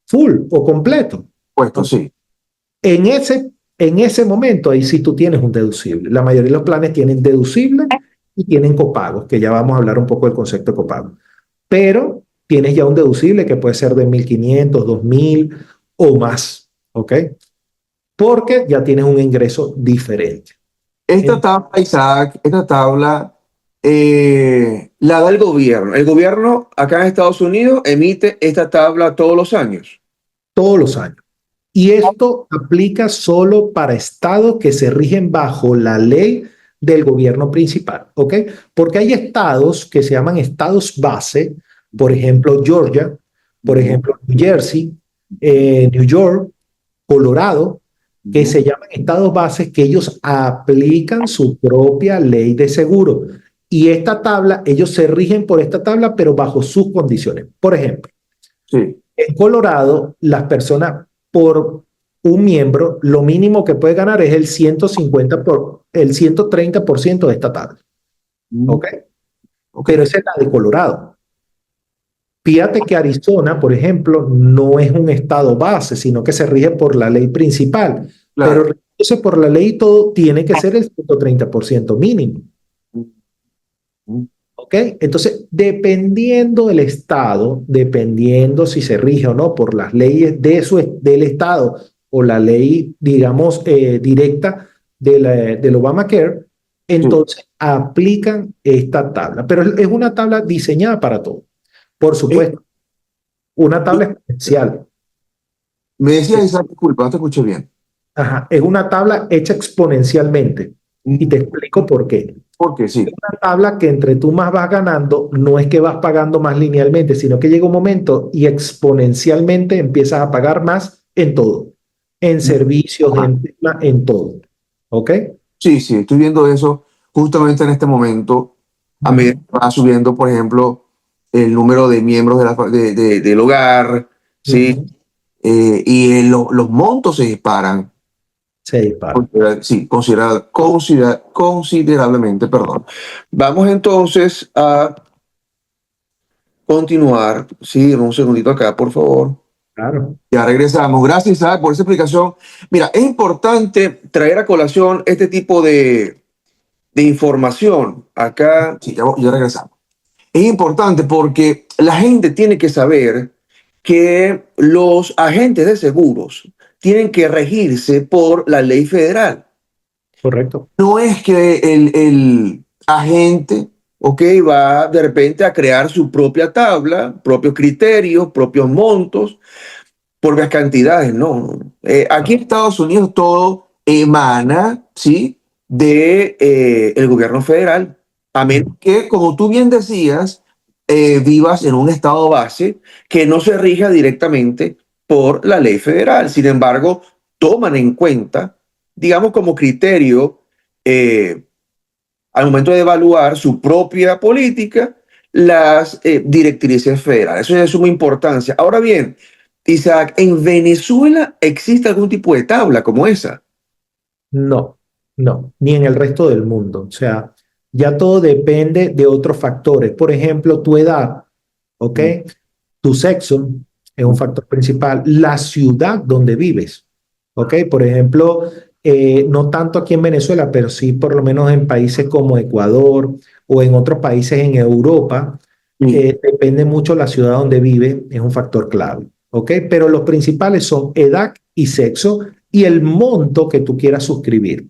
full o completo. Puesto, ¿Ok? sí. En ese momento, ahí sí tú tienes un deducible. La mayoría de los planes tienen deducible y tienen copagos, que ya vamos a hablar un poco del concepto de copago. Pero tienes ya un deducible que puede ser de 1,500, 2,000 o más, ¿ok? Porque ya tienes un ingreso diferente. Esta En tabla, Isaac, esta tabla la da el gobierno. El gobierno acá en Estados Unidos emite esta tabla todos los años. todos los años. Y esto aplica solo para estados que se rigen bajo la ley del gobierno principal, ¿ok? Porque hay estados que se llaman estados base, por ejemplo, Georgia, por Ujú. ejemplo, New Jersey, New York, Colorado, que Ujú. se llaman estados bases que ellos aplican su propia ley de seguro. Y esta tabla, ellos se rigen por esta tabla, pero bajo sus condiciones. Por ejemplo, Sí. en Colorado, las personas por un miembro, lo mínimo que puede ganar es el 130% de esta tabla. Mm. ¿Ok? Ok. Pero esa es la de Colorado. Fíjate que Arizona, por ejemplo, no es un estado base, sino que se rige por la ley principal. Pero Claro. rigiéndose por la ley todo tiene que ser el 130% mínimo. Ujú. ¿Ok? Entonces, dependiendo del estado, dependiendo si se rige o no por las leyes del estado o la ley, digamos, directa del Obamacare, Sí. entonces aplican esta tabla. Pero es una tabla diseñada para todo. Por Eh, supuesto, una tabla exponencial. Me decía Isaac, disculpa, no te escuché bien. Ajá, es una tabla hecha exponencialmente. Y te Mm. explico por qué. Porque sí. Una tabla que entre tú más vas ganando, no es que vas pagando más linealmente, sino que llega un momento y exponencialmente empiezas a pagar más en todo, en servicios, en todo. ¿Ok? Sí, sí, estoy viendo eso justamente en este momento, a medida Ujú, que va subiendo, por ejemplo, el número de miembros del hogar, ¿sí? ujú. Los montos se disparan, Se dispara. sí, considerablemente, perdón. Vamos entonces a continuar, sí, un segundito acá, por favor. Claro, Ya regresamos. Gracias, Isaac, por esa explicación. Mira, es importante traer a colación este tipo de información. Acá, sí, ya regresamos. Es importante porque la gente tiene que saber que los agentes de seguros tienen que regirse por la ley federal. correcto. No es que el agente, ok, va de repente a crear su propia tabla, propios criterios, propios montos, propias cantidades, no. Aquí en Estados Unidos todo emana, ¿sí? De el gobierno federal, a menos que, como tú bien decías, vivas en un estado base que no se rija directamente por la ley federal. Sin embargo, toman en cuenta, digamos, como criterio eh, al momento de evaluar su propia política, las directrices federales. Eso es de suma importancia. Ahora bien, Isaac, ¿en Venezuela existe algún tipo de tabla como esa? No. No, ni en el resto del mundo. O sea, ya todo depende de otros factores. Por ejemplo, tu edad, ¿ok? Mm, Tu sexo es un mm, factor principal. La ciudad donde vives, ¿ok? Por ejemplo, no tanto aquí en Venezuela, pero sí por lo menos en países como Ecuador o en otros países en Europa, mm. depende mucho la ciudad donde vive, es un factor clave, ¿ok? Pero los principales son edad y sexo y el monto que tú quieras suscribir.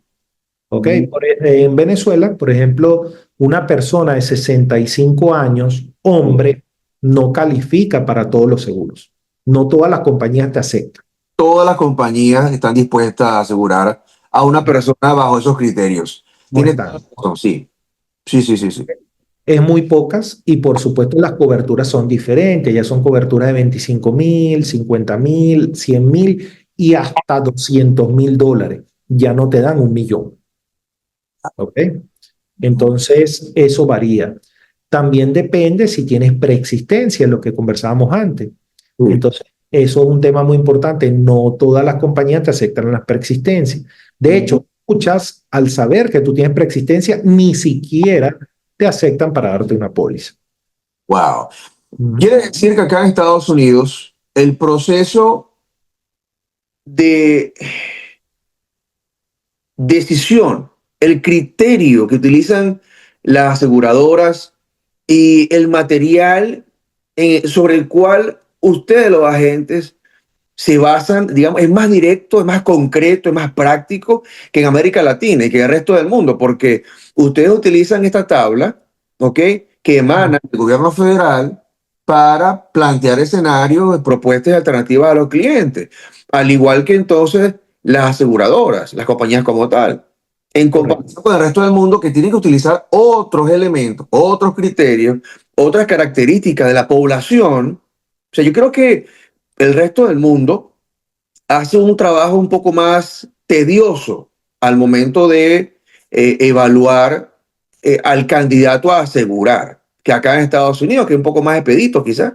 ¿Ok? Mm. En Venezuela, por ejemplo, una persona de 65 años, hombre, no califica para todos los seguros. No todas las compañías te aceptan. Todas las compañías están dispuestas a asegurar a una persona bajo esos criterios. No Tiene toda están. la razón, sí. Sí, sí, sí, sí. Es muy pocas y por supuesto las coberturas son diferentes. Ya son coberturas de 25.000, 50.000, 100.000 y hasta $200.000. Ya no te dan 1.000.000. ¿Ok? Entonces, eso varía. También depende si tienes preexistencia, lo que conversábamos antes. Sí. Entonces, eso es un tema muy importante. No todas las compañías te aceptan las preexistencias. De Mm. hecho, muchas, al saber que tú tienes preexistencia, ni siquiera te aceptan para darte una póliza. Wow. Ujú. Quiere decir que acá en Estados Unidos el proceso de decisión, el criterio que utilizan las aseguradoras y el material sobre el cual ustedes, los agentes, se basan, digamos, es más directo, es más concreto, es más práctico que en América Latina y que en el resto del mundo, porque ustedes utilizan esta tabla, ¿ok? Que emana del gobierno federal para plantear escenarios, propuestas y alternativas a los clientes, al igual que entonces las aseguradoras, las compañías como tal, en Correcto. comparación con el resto del mundo que tienen que utilizar otros elementos, otros criterios, otras características de la población. O sea, yo creo que el resto del mundo hace un trabajo un poco más tedioso al momento de evaluar al candidato a asegurar, que acá en Estados Unidos, que es un poco más expedito quizás.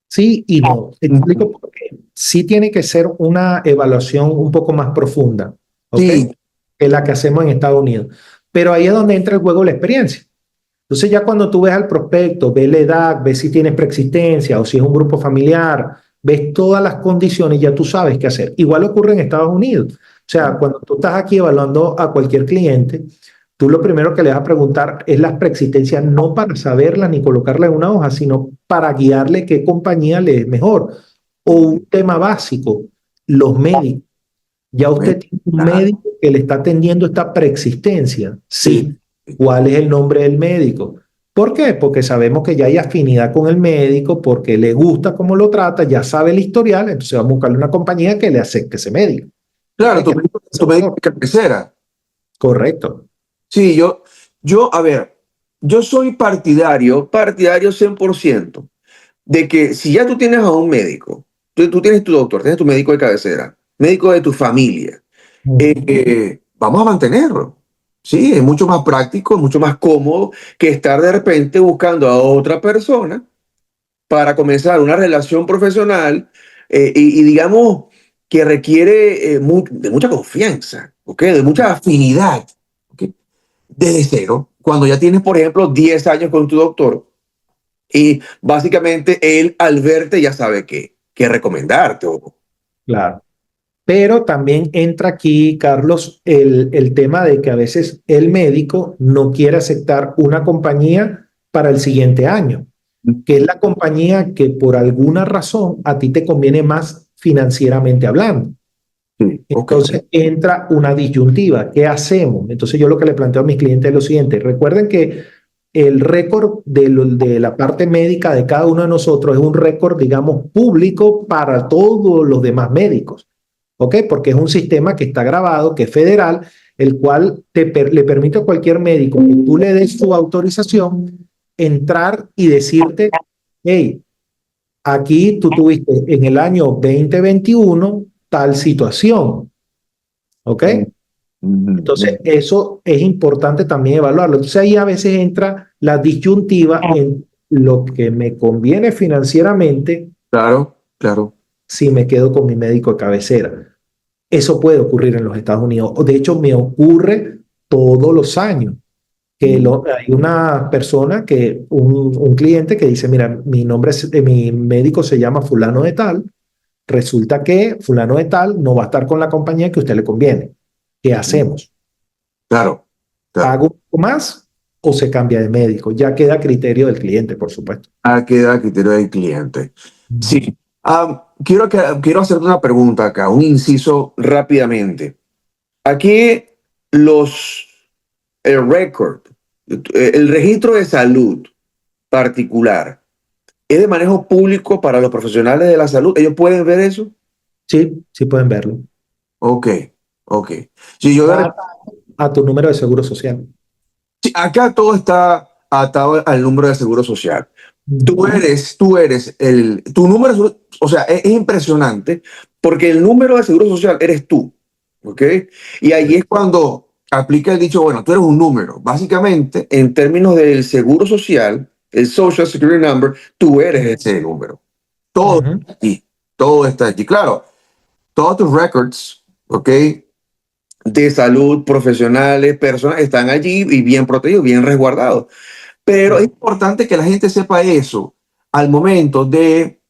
Sí y no. Te explico por qué. Sí tiene que ser una evaluación un poco más profunda, ¿ok? Sí, Que la que hacemos en Estados Unidos. Pero ahí es donde entra el juego la experiencia. Entonces ya cuando tú ves al prospecto, ves la edad, ves si tienes preexistencia o si es un grupo familiar, ves todas las condiciones, ya tú sabes qué hacer. Igual ocurre en Estados Unidos. O sea, cuando tú estás aquí evaluando a cualquier cliente, tú lo primero que le vas a preguntar es las preexistencias, no para saberla ni colocarla en una hoja, sino para guiarle qué compañía le es mejor. O un tema básico, los médicos. ¿Ya usted tiene un claro, médico que le está atendiendo esta preexistencia? sí, Sí. ¿Cuál es el nombre del médico? ¿Por qué? Porque sabemos que ya hay afinidad con el médico, porque le gusta cómo lo trata, ya sabe el historial, entonces vamos a buscarle una compañía que le acepte ese médico. ¿Ok? claro, Que tu médico de cabecera. correcto. Sí, a ver, yo soy partidario 100% de que si ya tú tienes a un médico, tú tienes tu doctor, tienes tu médico de cabecera, médico de tu familia, Ujú. vamos a mantenerlo. Sí, es mucho más práctico, es mucho más cómodo que estar de repente buscando a otra persona para comenzar una relación profesional y digamos que requiere de mucha confianza, ¿ok? De mucha afinidad, ¿ok? Desde cero, cuando ya tienes, por ejemplo, 10 años con tu doctor y básicamente él al verte ya sabe qué recomendarte. Claro. Pero también entra aquí, Carlos, el tema de que a veces el médico no quiere aceptar una compañía para el siguiente año, que es la compañía que por alguna razón a ti te conviene más financieramente hablando. Sí, ok. Entonces entra una disyuntiva. ¿Qué hacemos? Entonces yo lo que le planteo a mis clientes es lo siguiente. Recuerden que el récord de la parte médica de cada uno de nosotros es un récord, digamos, público para todos los demás médicos. ¿Ok? Porque es un sistema que está grabado, que es federal, el cual le permite a cualquier médico que tú le des su autorización entrar y decirte, hey, aquí tú tuviste en el año 2021 tal situación. ¿Ok? Entonces, eso es importante también evaluarlo. Entonces, ahí a veces entra la disyuntiva en lo que me conviene financieramente Claro, claro. si me quedo con mi médico de cabecera. Eso puede ocurrir en los Estados Unidos. De hecho, me ocurre todos los años que hay una persona un cliente que dice, mira, mi médico se llama fulano de tal, resulta que fulano de tal no va a estar con la compañía que a usted le conviene. ¿Qué hacemos? Claro, claro. ¿Pago un poco más o se cambia de médico? Ya queda a criterio del cliente, por supuesto. Queda a criterio del cliente. Ujú. Sí. Quiero hacerte una pregunta acá, un inciso rápidamente. Aquí los, el record, el registro de salud particular, ¿es de manejo público para los profesionales de la salud? ¿Ellos pueden ver eso? Sí, sí pueden verlo. Ok, ok. Si yo Va a tu número de seguro social. sí, acá todo está atado al número de seguro social. Ujú. Tu número, o sea, es impresionante porque el número de seguro social eres tú, ¿ok? Y ahí es cuando aplica el dicho, bueno, tú eres un número. Básicamente, en términos del seguro social, el Social Security Number, tú eres ese número. Todo Ujú. está aquí, todo está aquí. Claro, todos tus records, ¿ok? De salud, profesionales, personas, están allí y bien protegidos, bien resguardados. Pero es importante que la gente sepa eso al momento de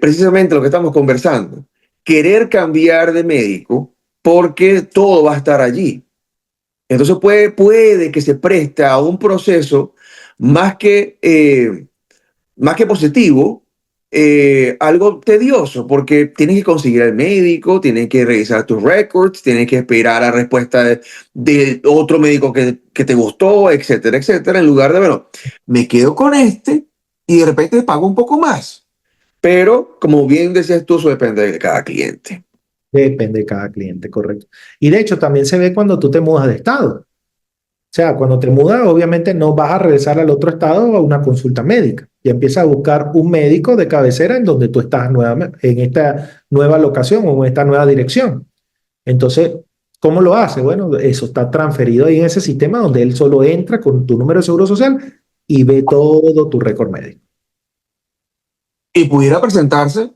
precisamente lo que estamos conversando, querer cambiar de médico porque todo va a estar allí. Entonces puede que se preste a un proceso más que, eh, más que positivo, algo tedioso, porque tienes que conseguir al médico, tienes que revisar tus records, tienes que esperar la respuesta de otro médico que te gustó, etcétera, etcétera, en lugar de, bueno, me quedo con este y de repente pago un poco más. Pero, como bien decías tú, eso depende de cada cliente. Depende de cada cliente, correcto. Y de hecho, también se ve cuando tú te mudas de estado. O sea, cuando te mudas, obviamente no vas a regresar al otro estado a una consulta médica. Y empiezas a buscar un médico de cabecera en donde tú estás nuevamente, en esta nueva locación o en esta nueva dirección. Entonces, ¿cómo lo hace? Bueno, eso está transferido ahí en ese sistema donde él solo entra con tu número de seguro social y ve todo tu récord médico. Y pudieran presentarse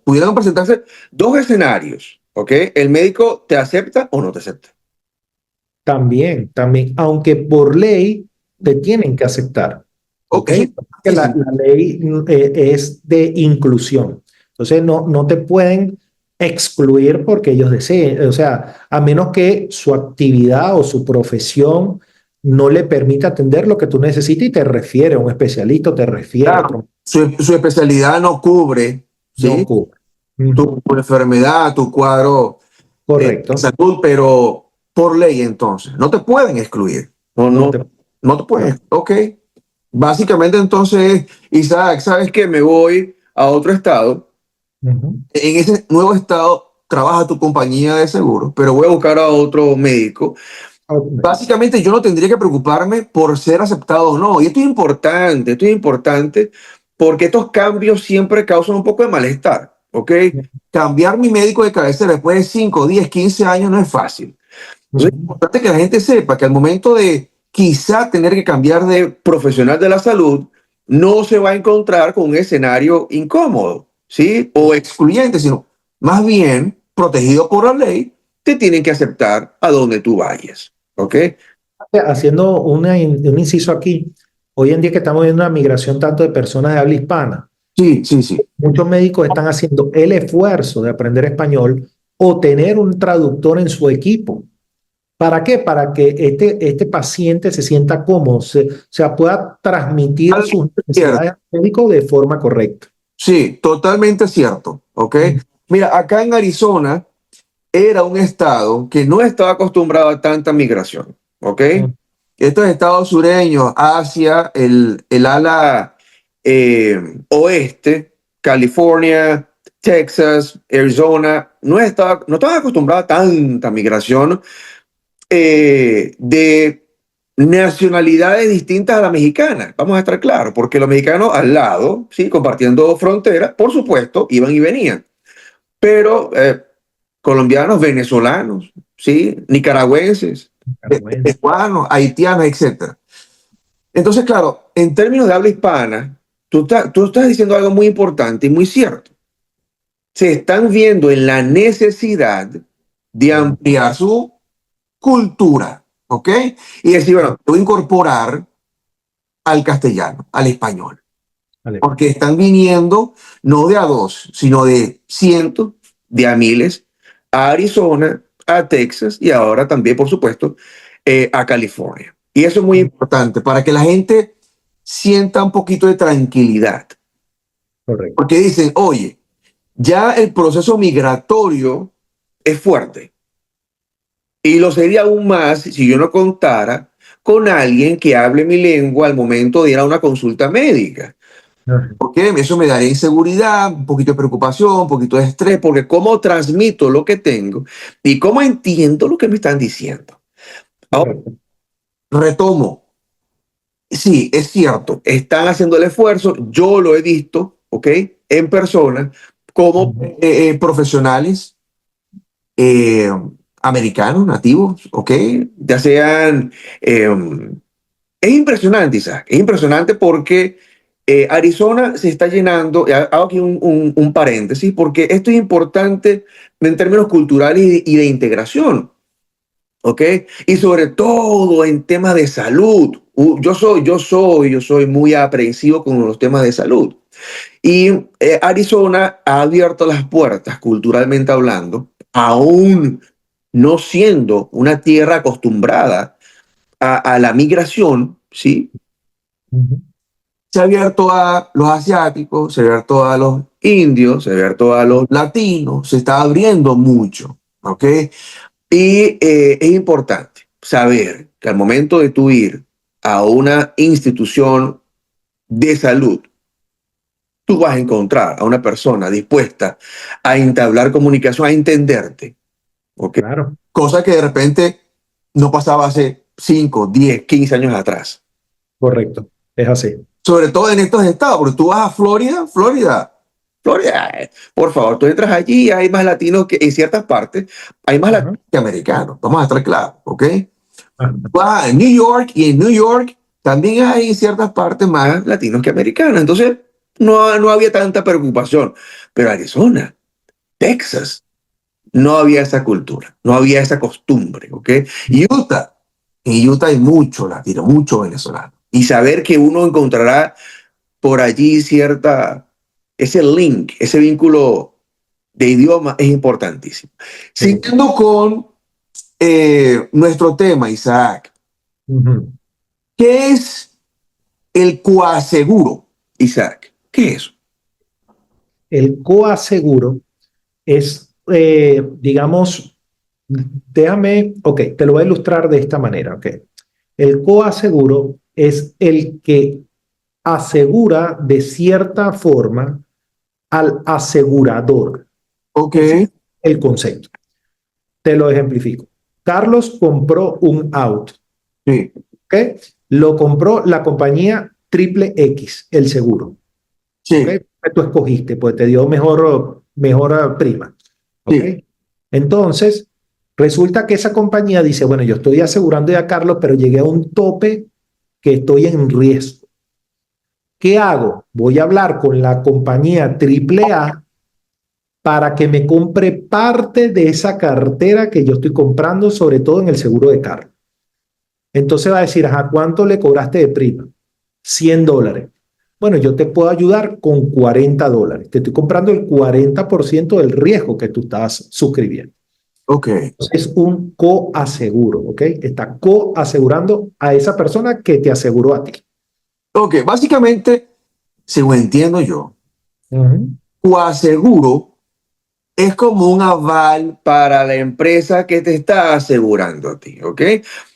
dos escenarios, ¿ok? El médico te acepta o no te acepta. También, aunque por ley te tienen que aceptar, ¿ok? Ok, sí, Que sí, sí. la ley es de inclusión. Entonces, no te pueden excluir porque ellos deseen, o sea, a menos que su actividad o su profesión no le permita atender lo que tú necesitas y te refiere a un especialista, o te refiere a Claro, otro. su especialidad no cubre, No ¿sí? cubre. Tu enfermedad, tu cuadro de Correcto. salud, pero por ley entonces, no te pueden excluir. No, No no, te, no te pueden. no. Ok. Básicamente entonces, Isaac, ¿sabes qué? Me voy a otro estado. Ujú. En ese nuevo estado trabaja tu compañía de seguro, pero voy a buscar a otro médico. Básicamente yo no tendría que preocuparme por ser aceptado o no. Y esto es importante porque estos cambios siempre causan un poco de malestar, ¿ok? Cambiar mi médico de cabecera después de 5, 10, 15 años no es fácil. Entonces es Ujú. importante que la gente sepa que al momento de quizá tener que cambiar de profesional de la salud, no se va a encontrar con un escenario incómodo, ¿sí? O excluyente, sino más bien protegido por la ley, te tienen que aceptar a donde tú vayas, ¿ok? Haciendo un inciso aquí, hoy en día que estamos viendo una migración tanto de personas de habla hispana, Sí, sí, sí. muchos médicos están haciendo el esfuerzo de aprender español o tener un traductor en su equipo. ¿Para qué? Para que este paciente se sienta cómodo, o sea, pueda transmitir sus Cierto. necesidades al médico de forma correcta. Sí, totalmente cierto, ¿ok? Mm. Mira, acá en Arizona era un estado que no estaba acostumbrado a tanta migración, ¿ok? Mm. Estos estados sureños hacia el ala oeste, California, Texas, Arizona, no estaban acostumbrados a tanta migración de nacionalidades distintas a la mexicana. Vamos a estar claros, porque los mexicanos al lado, sí, compartiendo fronteras, por supuesto, iban y venían. Pero colombianos, venezolanos, sí, nicaragüenses, Vergüenza. peruanos, haitianos, etcétera. Entonces, claro, en términos de habla hispana, tú estás diciendo algo muy importante y muy cierto. Se están viendo en la necesidad de ampliar su cultura, ¿ok? Y decir, bueno, voy a incorporar al castellano, al español, Vale. porque están viniendo no de a dos, sino de cientos, de a miles, a Arizona, a Texas y ahora también, por supuesto, a California. Y eso es muy importante para que la gente sienta un poquito de tranquilidad, Correcto. porque dicen, oye, ya el proceso migratorio es fuerte y lo sería aún más si yo no contara con alguien que hable mi lengua al momento de ir a una consulta médica. Ajá. Porque eso me daría inseguridad, un poquito de preocupación, un poquito de estrés, porque cómo transmito lo que tengo y cómo entiendo lo que me están diciendo. Ahora, Correcto. retomo. Sí, es cierto, están haciendo el esfuerzo, yo lo he visto, ¿ok? En persona, como profesionales eh, americanos, nativos, ¿ok? Ya sean... es impresionante, Isaac, es impresionante porque Arizona se está llenando, hago aquí un paréntesis, porque esto es importante en términos culturales y de integración. ¿Ok? Y sobre todo en temas de salud. Yo soy muy aprensivo con los temas de salud. Y Arizona ha abierto las puertas, culturalmente hablando, aún no siendo una tierra acostumbrada a la migración, ¿sí? Ujú. Se ha abierto a los asiáticos, se ha abierto a los indios, se ha abierto a los latinos, se está abriendo mucho, ¿ok? Y es importante saber que al momento de tú ir a una institución de salud, tú vas a encontrar a una persona dispuesta a entablar comunicación, a entenderte, ¿ok? Claro, Cosa que de repente no pasaba hace 5, 10, 15 años atrás. correcto. Es así. Sobre todo en estos estados, porque tú vas a Florida, por favor, tú entras allí, hay más latinos que en ciertas partes, hay más Ajá. latinos que americanos, vamos a estar claros, ¿ok? Ajá. Va en New York y en New York también hay en ciertas partes más latinos que americanos. Entonces no había tanta preocupación. Pero Arizona, Texas, no había esa cultura, no había esa costumbre. ¿Ok? Utah, en Utah hay mucho latino, mucho venezolano. Y saber que uno encontrará por allí ese link, ese vínculo de idioma es importantísimo. Correcto. Siguiendo con nuestro tema, Isaac. Ujú. ¿Qué es el coaseguro, Isaac? ¿Qué es eso? El coaseguro es, digamos, ok, te lo voy a ilustrar de esta manera, ok. El coaseguro es el que asegura de cierta forma al asegurador. Ok, Ese es el concepto. Te lo ejemplifico. Carlos compró un auto, sí, ¿ok? Lo compró la compañía Triple X, el seguro, ¿ok? sí, Tú escogiste, pues te dio mejor prima, ¿ok? sí, Entonces, resulta que esa compañía dice, bueno, yo estoy asegurando ya a Carlos, pero llegué a un tope que estoy en riesgo. ¿Qué hago? Voy a hablar con la compañía AAA para que me compre parte de esa cartera que yo estoy comprando, sobre todo en el seguro de carro. Entonces va a decir, ajá, ¿cuánto le cobraste de prima? $100. Bueno, yo te puedo ayudar con $40. Te estoy comprando el 40% del riesgo que tú estás suscribiendo. ok, Es un coaseguro, ¿ok? Está coasegurando a esa persona que te aseguró a ti. ok. Básicamente, según entiendo yo, Ujú. coaseguro es como un aval para la empresa que te está asegurando a ti, ¿ok?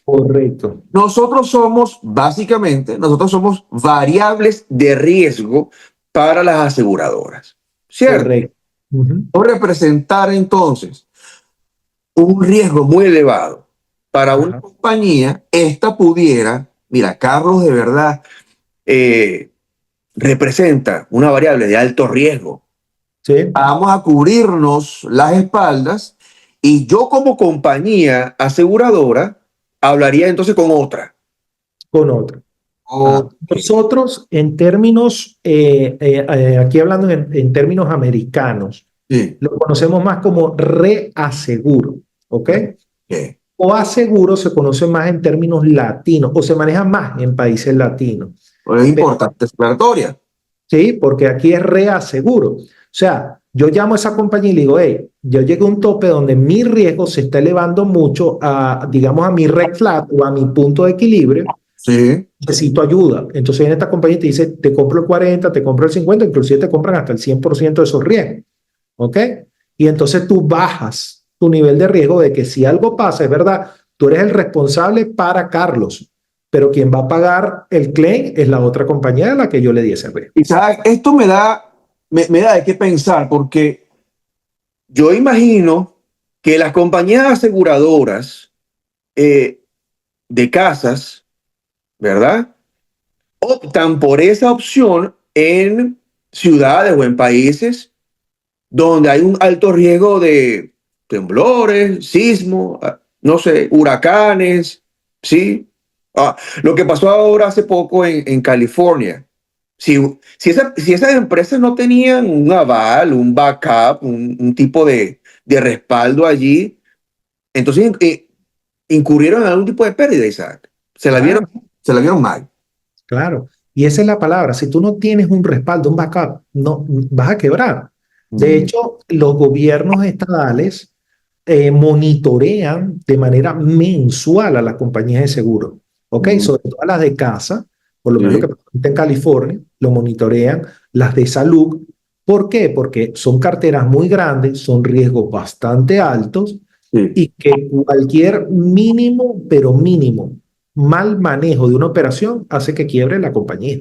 Correcto, Nosotros somos variables de riesgo para las aseguradoras, ¿cierto? correcto. Ujú. O representar entonces un riesgo muy elevado para una Ajá. compañía, esta pudiera, mira, Carlos de verdad eh, representa una variable de alto riesgo. Sí, Vamos a cubrirnos las espaldas y yo como compañía aseguradora hablaría entonces con otra. con otro. Ajá. Ok, Nosotros, en términos, aquí hablando en términos americanos, sí, lo conocemos más como reaseguro. ¿ok? Ok. O aseguro se conoce más en términos latinos o se maneja más en países latinos. Pues es importante, es aclaratoria. Sí, porque aquí es reaseguro. O sea, yo llamo a esa compañía y le digo, hey, yo llegué a un tope donde mi riesgo se está elevando mucho a, digamos, a mi red flat o a mi punto de equilibrio. Sí. Necesito ayuda. Entonces en esta compañía te dice, te compro el 40, te compro el 50, inclusive te compran hasta el 100% de esos riesgos. ¿Ok? Y entonces tú bajas tu nivel de riesgo de que si algo pasa, es verdad, tú eres el responsable para Carlos, pero quien va a pagar el claim es la otra compañía a la que yo le di ese riesgo. Isaac, esto me da de qué pensar, porque yo imagino que las compañías aseguradoras eh, de casas, ¿verdad? Optan por esa opción en ciudades o en países donde hay un alto riesgo de temblores, sismos, no sé, huracanes, ¿sí? Lo que pasó ahora hace poco en California. Si esas empresas no tenían un aval, un backup, un tipo de respaldo allí, entonces incurrieron en algún tipo de pérdida, Isaac. Claro, Se la vieron mal. claro. Y esa es la palabra. Si tú no tienes un respaldo, un backup, no vas a quebrar. De Mm, hecho, los gobiernos estadales monitorean de manera mensual a las compañías de seguro, ¿ok? mm, Sobre todo a las de casa, por lo menos lo sí, que pasa en California, lo monitorean, las de salud. ¿Por qué? Porque son carteras muy grandes, son riesgos bastante altos sí. y que cualquier mínimo, pero mínimo, mal manejo de una operación hace que quiebre la compañía.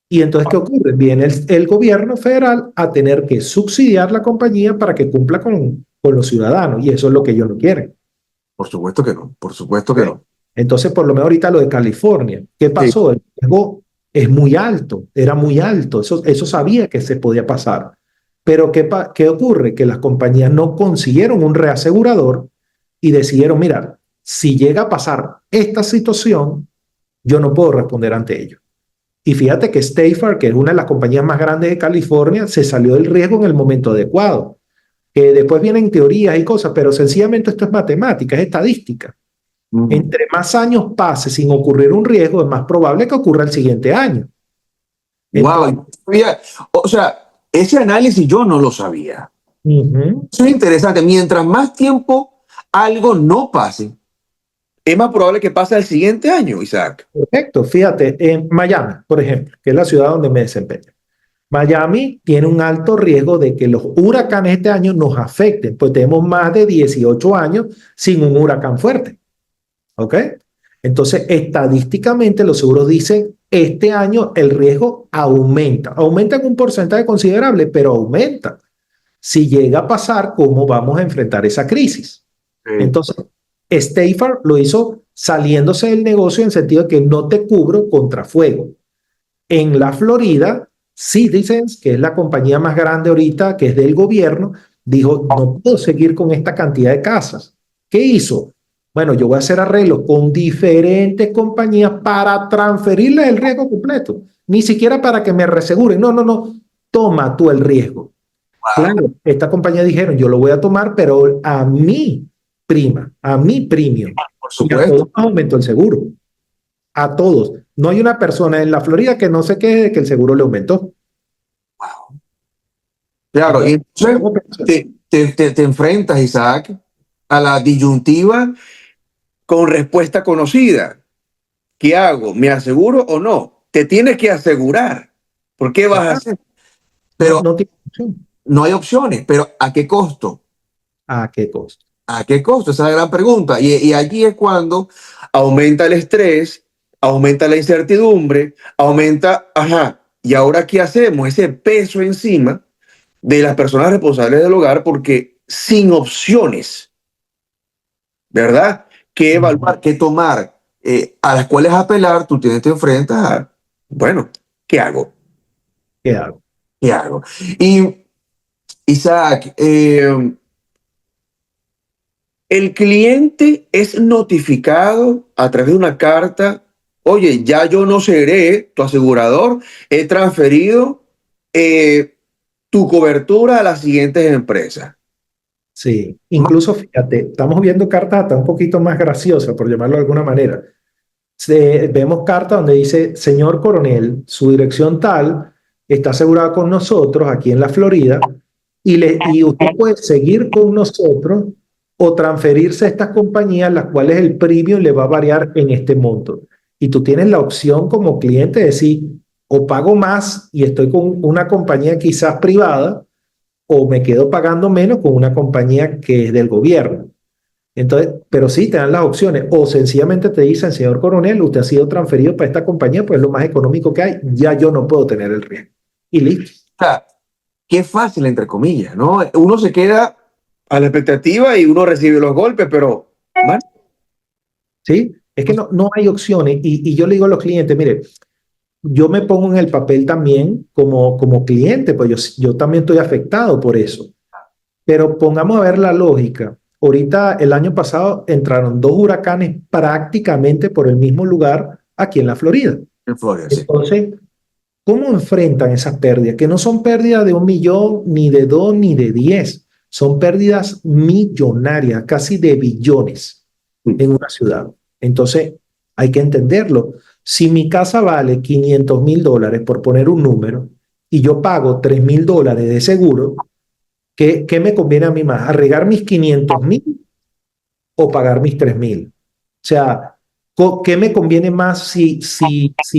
Y entonces, ¿qué ocurre? Viene el gobierno federal a tener que subsidiar la compañía para que cumpla con los ciudadanos, y eso es lo que ellos no quieren. Por supuesto que no, por supuesto ¿Ok? que no. Entonces, por lo menos ahorita lo de California, ¿qué Sí. pasó? El riesgo es muy alto, era muy alto, eso sabía que se podía pasar. Pero ¿qué ocurre? Que las compañías no consiguieron un reasegurador y decidieron, mira, si llega a pasar esta situación, yo no puedo responder ante ello. Y fíjate que State Farm, que es una de las compañías más grandes de California, se salió del riesgo en el momento adecuado. Que después vienen teorías y cosas, pero sencillamente esto es matemática, es estadística. Ujú. Entre más años pase sin ocurrir un riesgo, es más probable que ocurra el siguiente año. Wow, Entonces, o sea, ese análisis yo no lo sabía. ujú, Eso es interesante. Mientras más tiempo algo no pase, es más probable que pase el siguiente año, Isaac. perfecto. Fíjate, en Miami, por ejemplo, que es la ciudad donde me desempeño. Miami tiene un alto riesgo de que los huracanes este año nos afecten, pues tenemos más de 18 años sin un huracán fuerte. ¿Ok? Entonces, estadísticamente los seguros dicen, este año el riesgo aumenta. Aumenta en un porcentaje considerable, pero aumenta. Si llega a pasar, ¿cómo vamos a enfrentar esa crisis? Sí. Entonces, State Farm lo hizo saliéndose del negocio en sentido de que no te cubro contra fuego. En la Florida, Citizens, que es la compañía más grande ahorita, que es del gobierno, dijo, no puedo seguir con esta cantidad de casas. ¿Qué hizo? Bueno, yo voy a hacer arreglos con diferentes compañías para transferirles el riesgo completo. Ni siquiera para que me reaseguren. No, no, no. Toma tú el riesgo. Wow, Claro, esta compañía dijeron, yo lo voy a tomar, pero a mi prima, a mi premium. por Y a supuesto. todos nos aumentó el seguro. A todos. No hay una persona en la Florida que no se queje de que el seguro le aumentó. Wow. Claro, y Entonces, entonces ¿cómo pensar? te enfrentas, Isaac, a la disyuntiva con respuesta conocida. ¿Qué hago? ¿Me aseguro o no? Te tienes que asegurar. ¿Por qué vas a Claro, hacer? no, Pero no tiene opción. no hay opciones. ¿Pero a qué costo? ¿A qué costo? ¿A qué costo? Esa es la gran pregunta. Y allí es cuando aumenta el estrés, aumenta la incertidumbre, aumenta, ajá, ¿y ahora qué hacemos? Ese peso encima de las personas responsables del hogar, porque sin opciones, ¿verdad? ¿Qué evaluar, qué tomar, a las cuales apelar? Tú te enfrentas a, bueno, ¿qué hago? ¿Qué hago? ¿Qué hago? Y Isaac, el cliente es notificado a través de una carta, oye, ya yo no seré tu asegurador, he transferido tu cobertura a las siguientes empresas. Sí, incluso fíjate, estamos viendo cartas hasta un poquito más graciosas, por llamarlo de alguna manera. Vemos cartas donde dice, señor coronel, su dirección tal está asegurada con nosotros aquí en la Florida y usted puede seguir con nosotros o transferirse a estas compañías, las cuales el premium le va a variar en este monto. Y tú tienes la opción como cliente de decir, o pago más y estoy con una compañía quizás privada, o me quedo pagando menos con una compañía que es del gobierno. Entonces, pero sí te dan las opciones, o sencillamente te dicen, señor coronel, usted ha sido transferido para esta compañía, pues es lo más económico que hay, ya yo no puedo tener el riesgo. Y listo. O sea, qué fácil, entre comillas, ¿no? Uno se queda a la expectativa y uno recibe los golpes, pero, man, ¿Sí? Es que no hay opciones. Y yo le digo a los clientes, mire, yo me pongo en el papel también como cliente, pues yo también estoy afectado por eso. Pero pongamos a ver la lógica. Ahorita, el año pasado, entraron dos huracanes prácticamente por el mismo lugar aquí en la Florida. en Florida, sí. Entonces, ¿cómo enfrentan esas pérdidas? Que no son pérdidas de 1 millón, ni de 2, ni de 10. Son pérdidas millonarias, casi de billones en una ciudad. Entonces, hay que entenderlo. Si mi casa vale $500,000, por poner un número, y yo pago $3,000 de seguro, ¿qué me conviene a mí más? ¿Arreglar mis 500,000 o pagar mis 3,000? O sea, ¿qué me conviene más si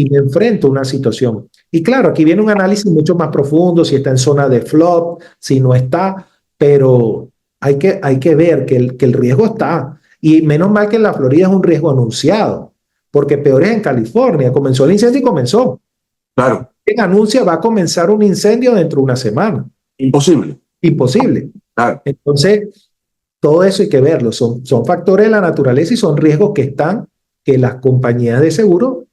me enfrento a una situación? Y claro, aquí viene un análisis mucho más profundo, si está en zona de flop, si no está, pero hay que ver que el riesgo está. Y menos mal que en la Florida es un riesgo anunciado, porque peor es en California. Comenzó el incendio y comenzó. Claro, En anuncia va a comenzar un incendio dentro de una semana. imposible. Imposible. Claro. Entonces, todo eso hay que verlo. Son factores de la naturaleza y son riesgos que las compañías de seguro,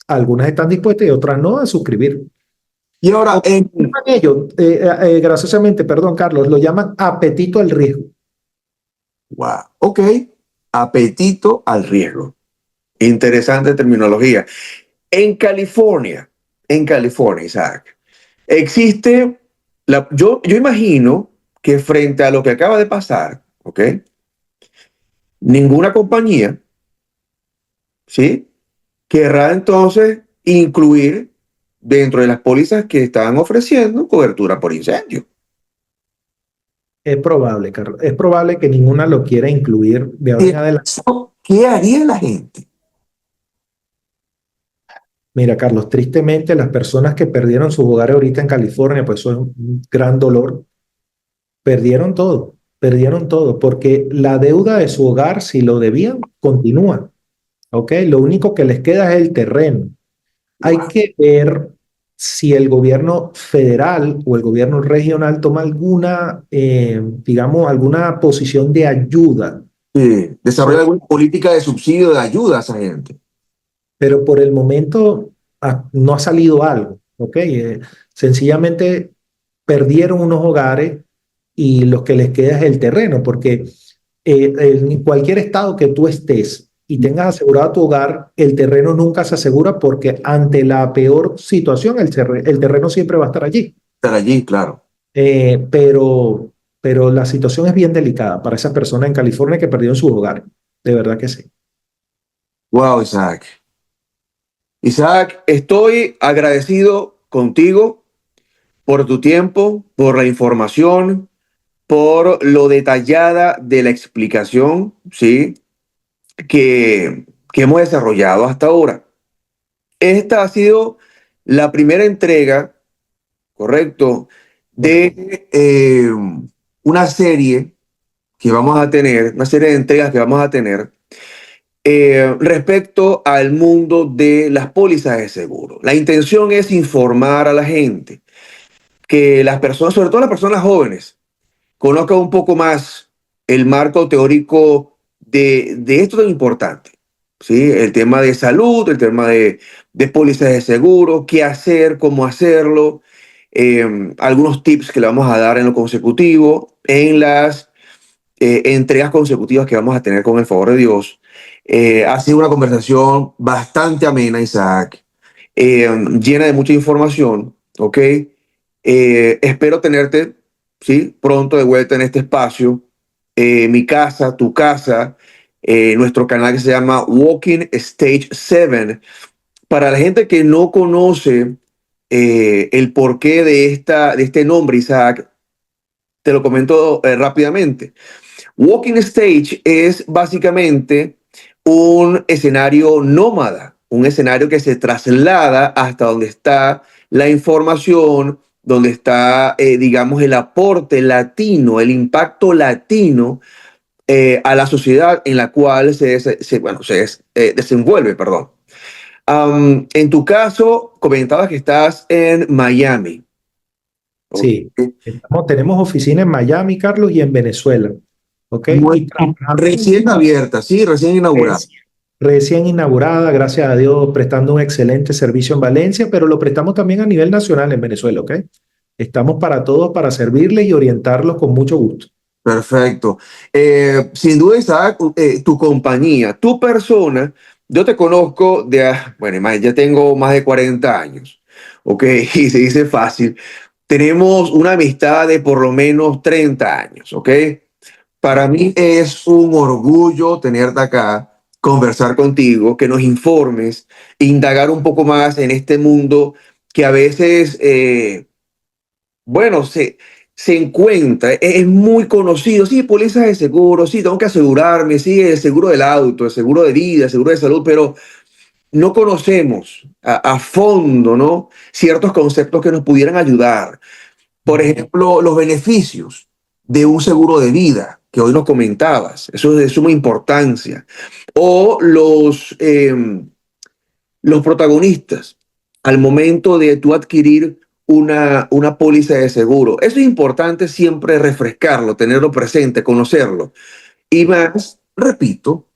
algunas están dispuestas y otras no a suscribir. Y ahora, Llaman ellos, graciosamente, perdón, Carlos, lo llaman apetito al riesgo. wow, ok, apetito al riesgo. Interesante terminología. En California, Isaac, existe, yo imagino que frente a lo que acaba de pasar, ¿ok? Ninguna compañía, ¿sí? Querrá entonces incluir dentro de las pólizas que están ofreciendo cobertura por incendio. Es probable, Carlos, es probable que ninguna lo quiera incluir de ahora en adelante. ¿Qué haría la gente? Mira, Carlos, tristemente las personas que perdieron sus hogares ahorita en California, pues eso es un gran dolor. Perdieron todo, porque la deuda de su hogar, si lo debían, continúa. ¿Ok? Lo único que les queda es el terreno. Hay Wow. que ver si el gobierno federal o el gobierno regional toma alguna, digamos, alguna posición de ayuda. Desarrolla alguna política de subsidio de ayuda a esa gente. Pero por el momento no ha salido algo. ¿Ok? Sencillamente perdieron unos hogares y lo que les queda es el terreno, porque en cualquier estado que tú estés y tengas asegurado tu hogar, el terreno nunca se asegura porque ante la peor situación el terreno siempre va a estar allí. Estar allí, claro. Pero la situación es bien delicada para esas personas en California que perdieron sus hogares. De verdad que sí. Wow, Isaac. Isaac, estoy agradecido contigo por tu tiempo, por la información, por lo detallada de la explicación, ¿sí? que hemos desarrollado hasta ahora. Esta ha sido la primera entrega, correcto, de una serie que vamos a tener, una serie de entregas que vamos a tener respecto al mundo de las pólizas de seguro. La intención es informar a la gente, que las personas, sobre todo las personas jóvenes, conozcan un poco más el marco teórico de esto tan importante. ¿Sí? El tema de salud, el tema de pólizas de seguro, qué hacer, cómo hacerlo, algunos tips que le vamos a dar en lo consecutivo, en las entregas consecutivas que vamos a tener con el favor de Dios. Ha sido una conversación bastante amena, Isaac, llena de mucha información, ¿ok? Espero tenerte, ¿sí? Pronto de vuelta en este espacio Mi Casa, Tu Casa, nuestro canal que se llama Walking Stage 7. Para la gente que no conoce el porqué de este nombre, Isaac, te lo comento rápidamente. Walking Stage es básicamente un escenario nómada, un escenario que se traslada hasta donde está la información, donde está, digamos, el aporte latino, el impacto latino a la sociedad en la cual se desenvuelve, perdón. En tu caso, comentabas que estás en Miami. Ok. Sí, tenemos oficina en Miami, Carlos, y en Venezuela. ¿Ok? Y trabajamos Recién abierta, sí, recién inaugurada. recién inaugurada, gracias a Dios, prestando un excelente servicio en Valencia, pero lo prestamos también a nivel nacional en Venezuela, ¿ok? Estamos para todos, para servirles y orientarlos con mucho gusto. Perfecto. Sin duda, Isaac, tu compañía, tu persona, yo te conozco bueno, ya tengo más de 40 años, ¿ok? Y se dice fácil. Tenemos una amistad de por lo menos 30 años, ¿ok? Para mí es un orgullo tenerte acá, conversar contigo, que nos informes, indagar un poco más en este mundo que a veces, bueno, se encuentra, es muy conocido. Sí, pólizas de seguro, sí, tengo que asegurarme, sí, el seguro del auto, el seguro de vida, el seguro de salud, pero no conocemos a fondo, ¿no? Ciertos conceptos que nos pudieran ayudar. Por ejemplo, los beneficios de un seguro de vida, que hoy nos comentabas, eso es de suma importancia. O los protagonistas al momento de tú adquirir una póliza de seguro. Eso es importante siempre refrescarlo, tenerlo presente, conocerlo. Y más, repito,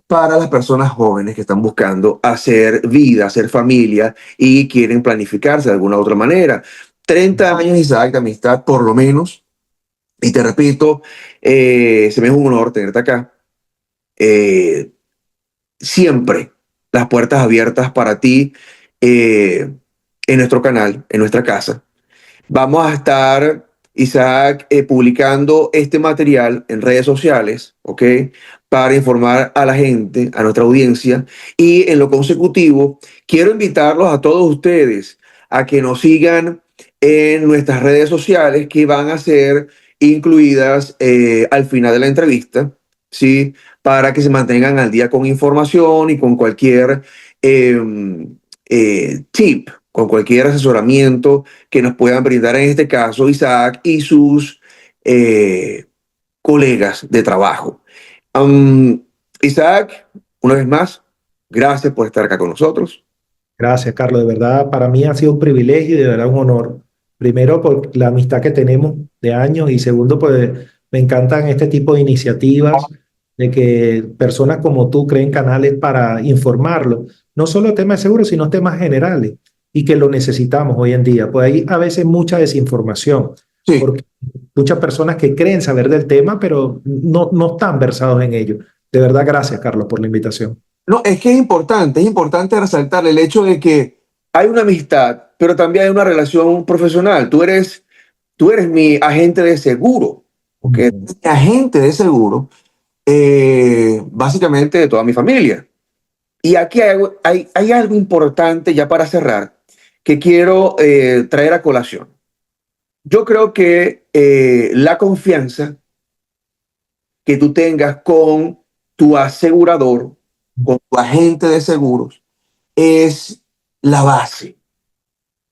para las personas jóvenes que están buscando hacer vida, hacer familia y quieren planificarse de alguna u otra manera. 30 años, Isaac, de amistad, por lo menos. Y te repito, se me es un honor tenerte acá. Eh, Siempre las puertas abiertas para ti en nuestro canal, en nuestra casa. Vamos a estar, Isaac, publicando este material en redes sociales, ¿ok? Para informar a la gente, a nuestra audiencia. Y en lo consecutivo, quiero invitarlos a todos ustedes a que nos sigan en nuestras redes sociales que van a ser incluidas al final de la entrevista, ¿sí? Para que se mantengan al día con información y con cualquier eh, tip, con cualquier asesoramiento que nos puedan brindar en este caso Isaac y sus eh, colegas de trabajo. Um, Isaac, una vez más, gracias por estar acá con nosotros. Gracias, Carlos. De verdad, para mí ha sido un privilegio y de verdad un honor. Primero, por la amistad que tenemos de años y segundo, pues me encantan este tipo de iniciativas de que personas como tú creen canales para informarlo, no solo temas de seguro, sino temas generales y que lo necesitamos hoy en día. Pues hay a veces mucha desinformación, Sí, porque muchas personas que creen saber del tema, pero no están versados en ello. De verdad, gracias, Carlos, por la invitación. no, es que es importante resaltar el hecho de que hay una amistad, pero también hay una relación profesional. Tú eres mi agente de seguro, ¿ok? Mm. Mi agente de seguro, básicamente de toda mi familia. Y aquí hay algo importante ya para cerrar que quiero traer a colación. Yo creo que la confianza que tú tengas con tu asegurador, con tu agente de seguros, es la base.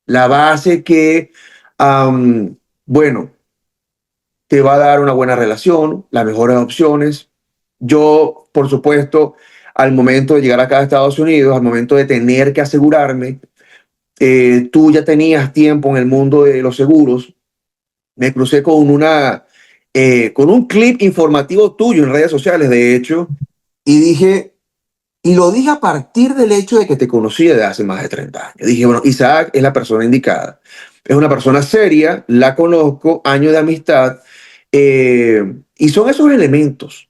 La base que, am, bueno, te va a dar una buena relación, las mejores opciones. Yo, por supuesto, al momento de llegar acá a Estados Unidos, al momento de tener que asegurarme, tú ya tenías tiempo en el mundo de los seguros. Me crucé con un clip informativo tuyo en redes sociales, de hecho, y lo dije a partir del hecho de que te conocí desde hace más de 30 años. Dije, bueno, Isaac es la persona indicada. Es una persona seria, la conozco, años de amistad, y son esos elementos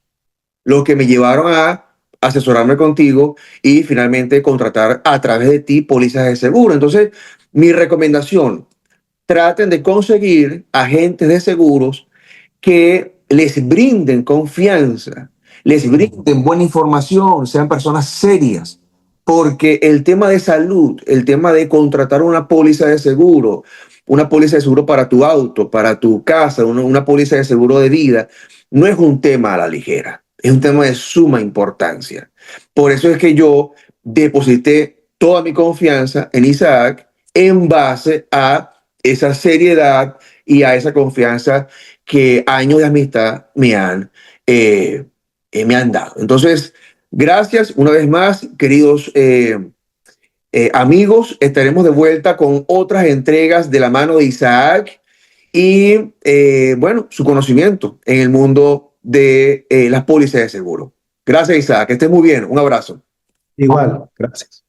los que me llevaron a asesorarme contigo y finalmente contratar a través de ti pólizas de seguro. Entonces, mi recomendación, traten de conseguir agentes de seguros que les brinden confianza, les brinden buena información, sean personas serias, porque el tema de salud, el tema de contratar una póliza de seguro para tu auto, para tu casa, una póliza de seguro de vida, no es un tema a la ligera, es un tema de suma importancia. Por eso es que yo deposité toda mi confianza en Isaac en base a esa seriedad y a esa confianza que años de amistad me han dado. Entonces, gracias una vez más, queridos amigos. Estaremos de vuelta con otras entregas de la mano de Isaac y, bueno, su conocimiento en el mundo de las pólizas de seguro. Gracias, Isaac. Que estés muy bien. Un abrazo. Igual, gracias.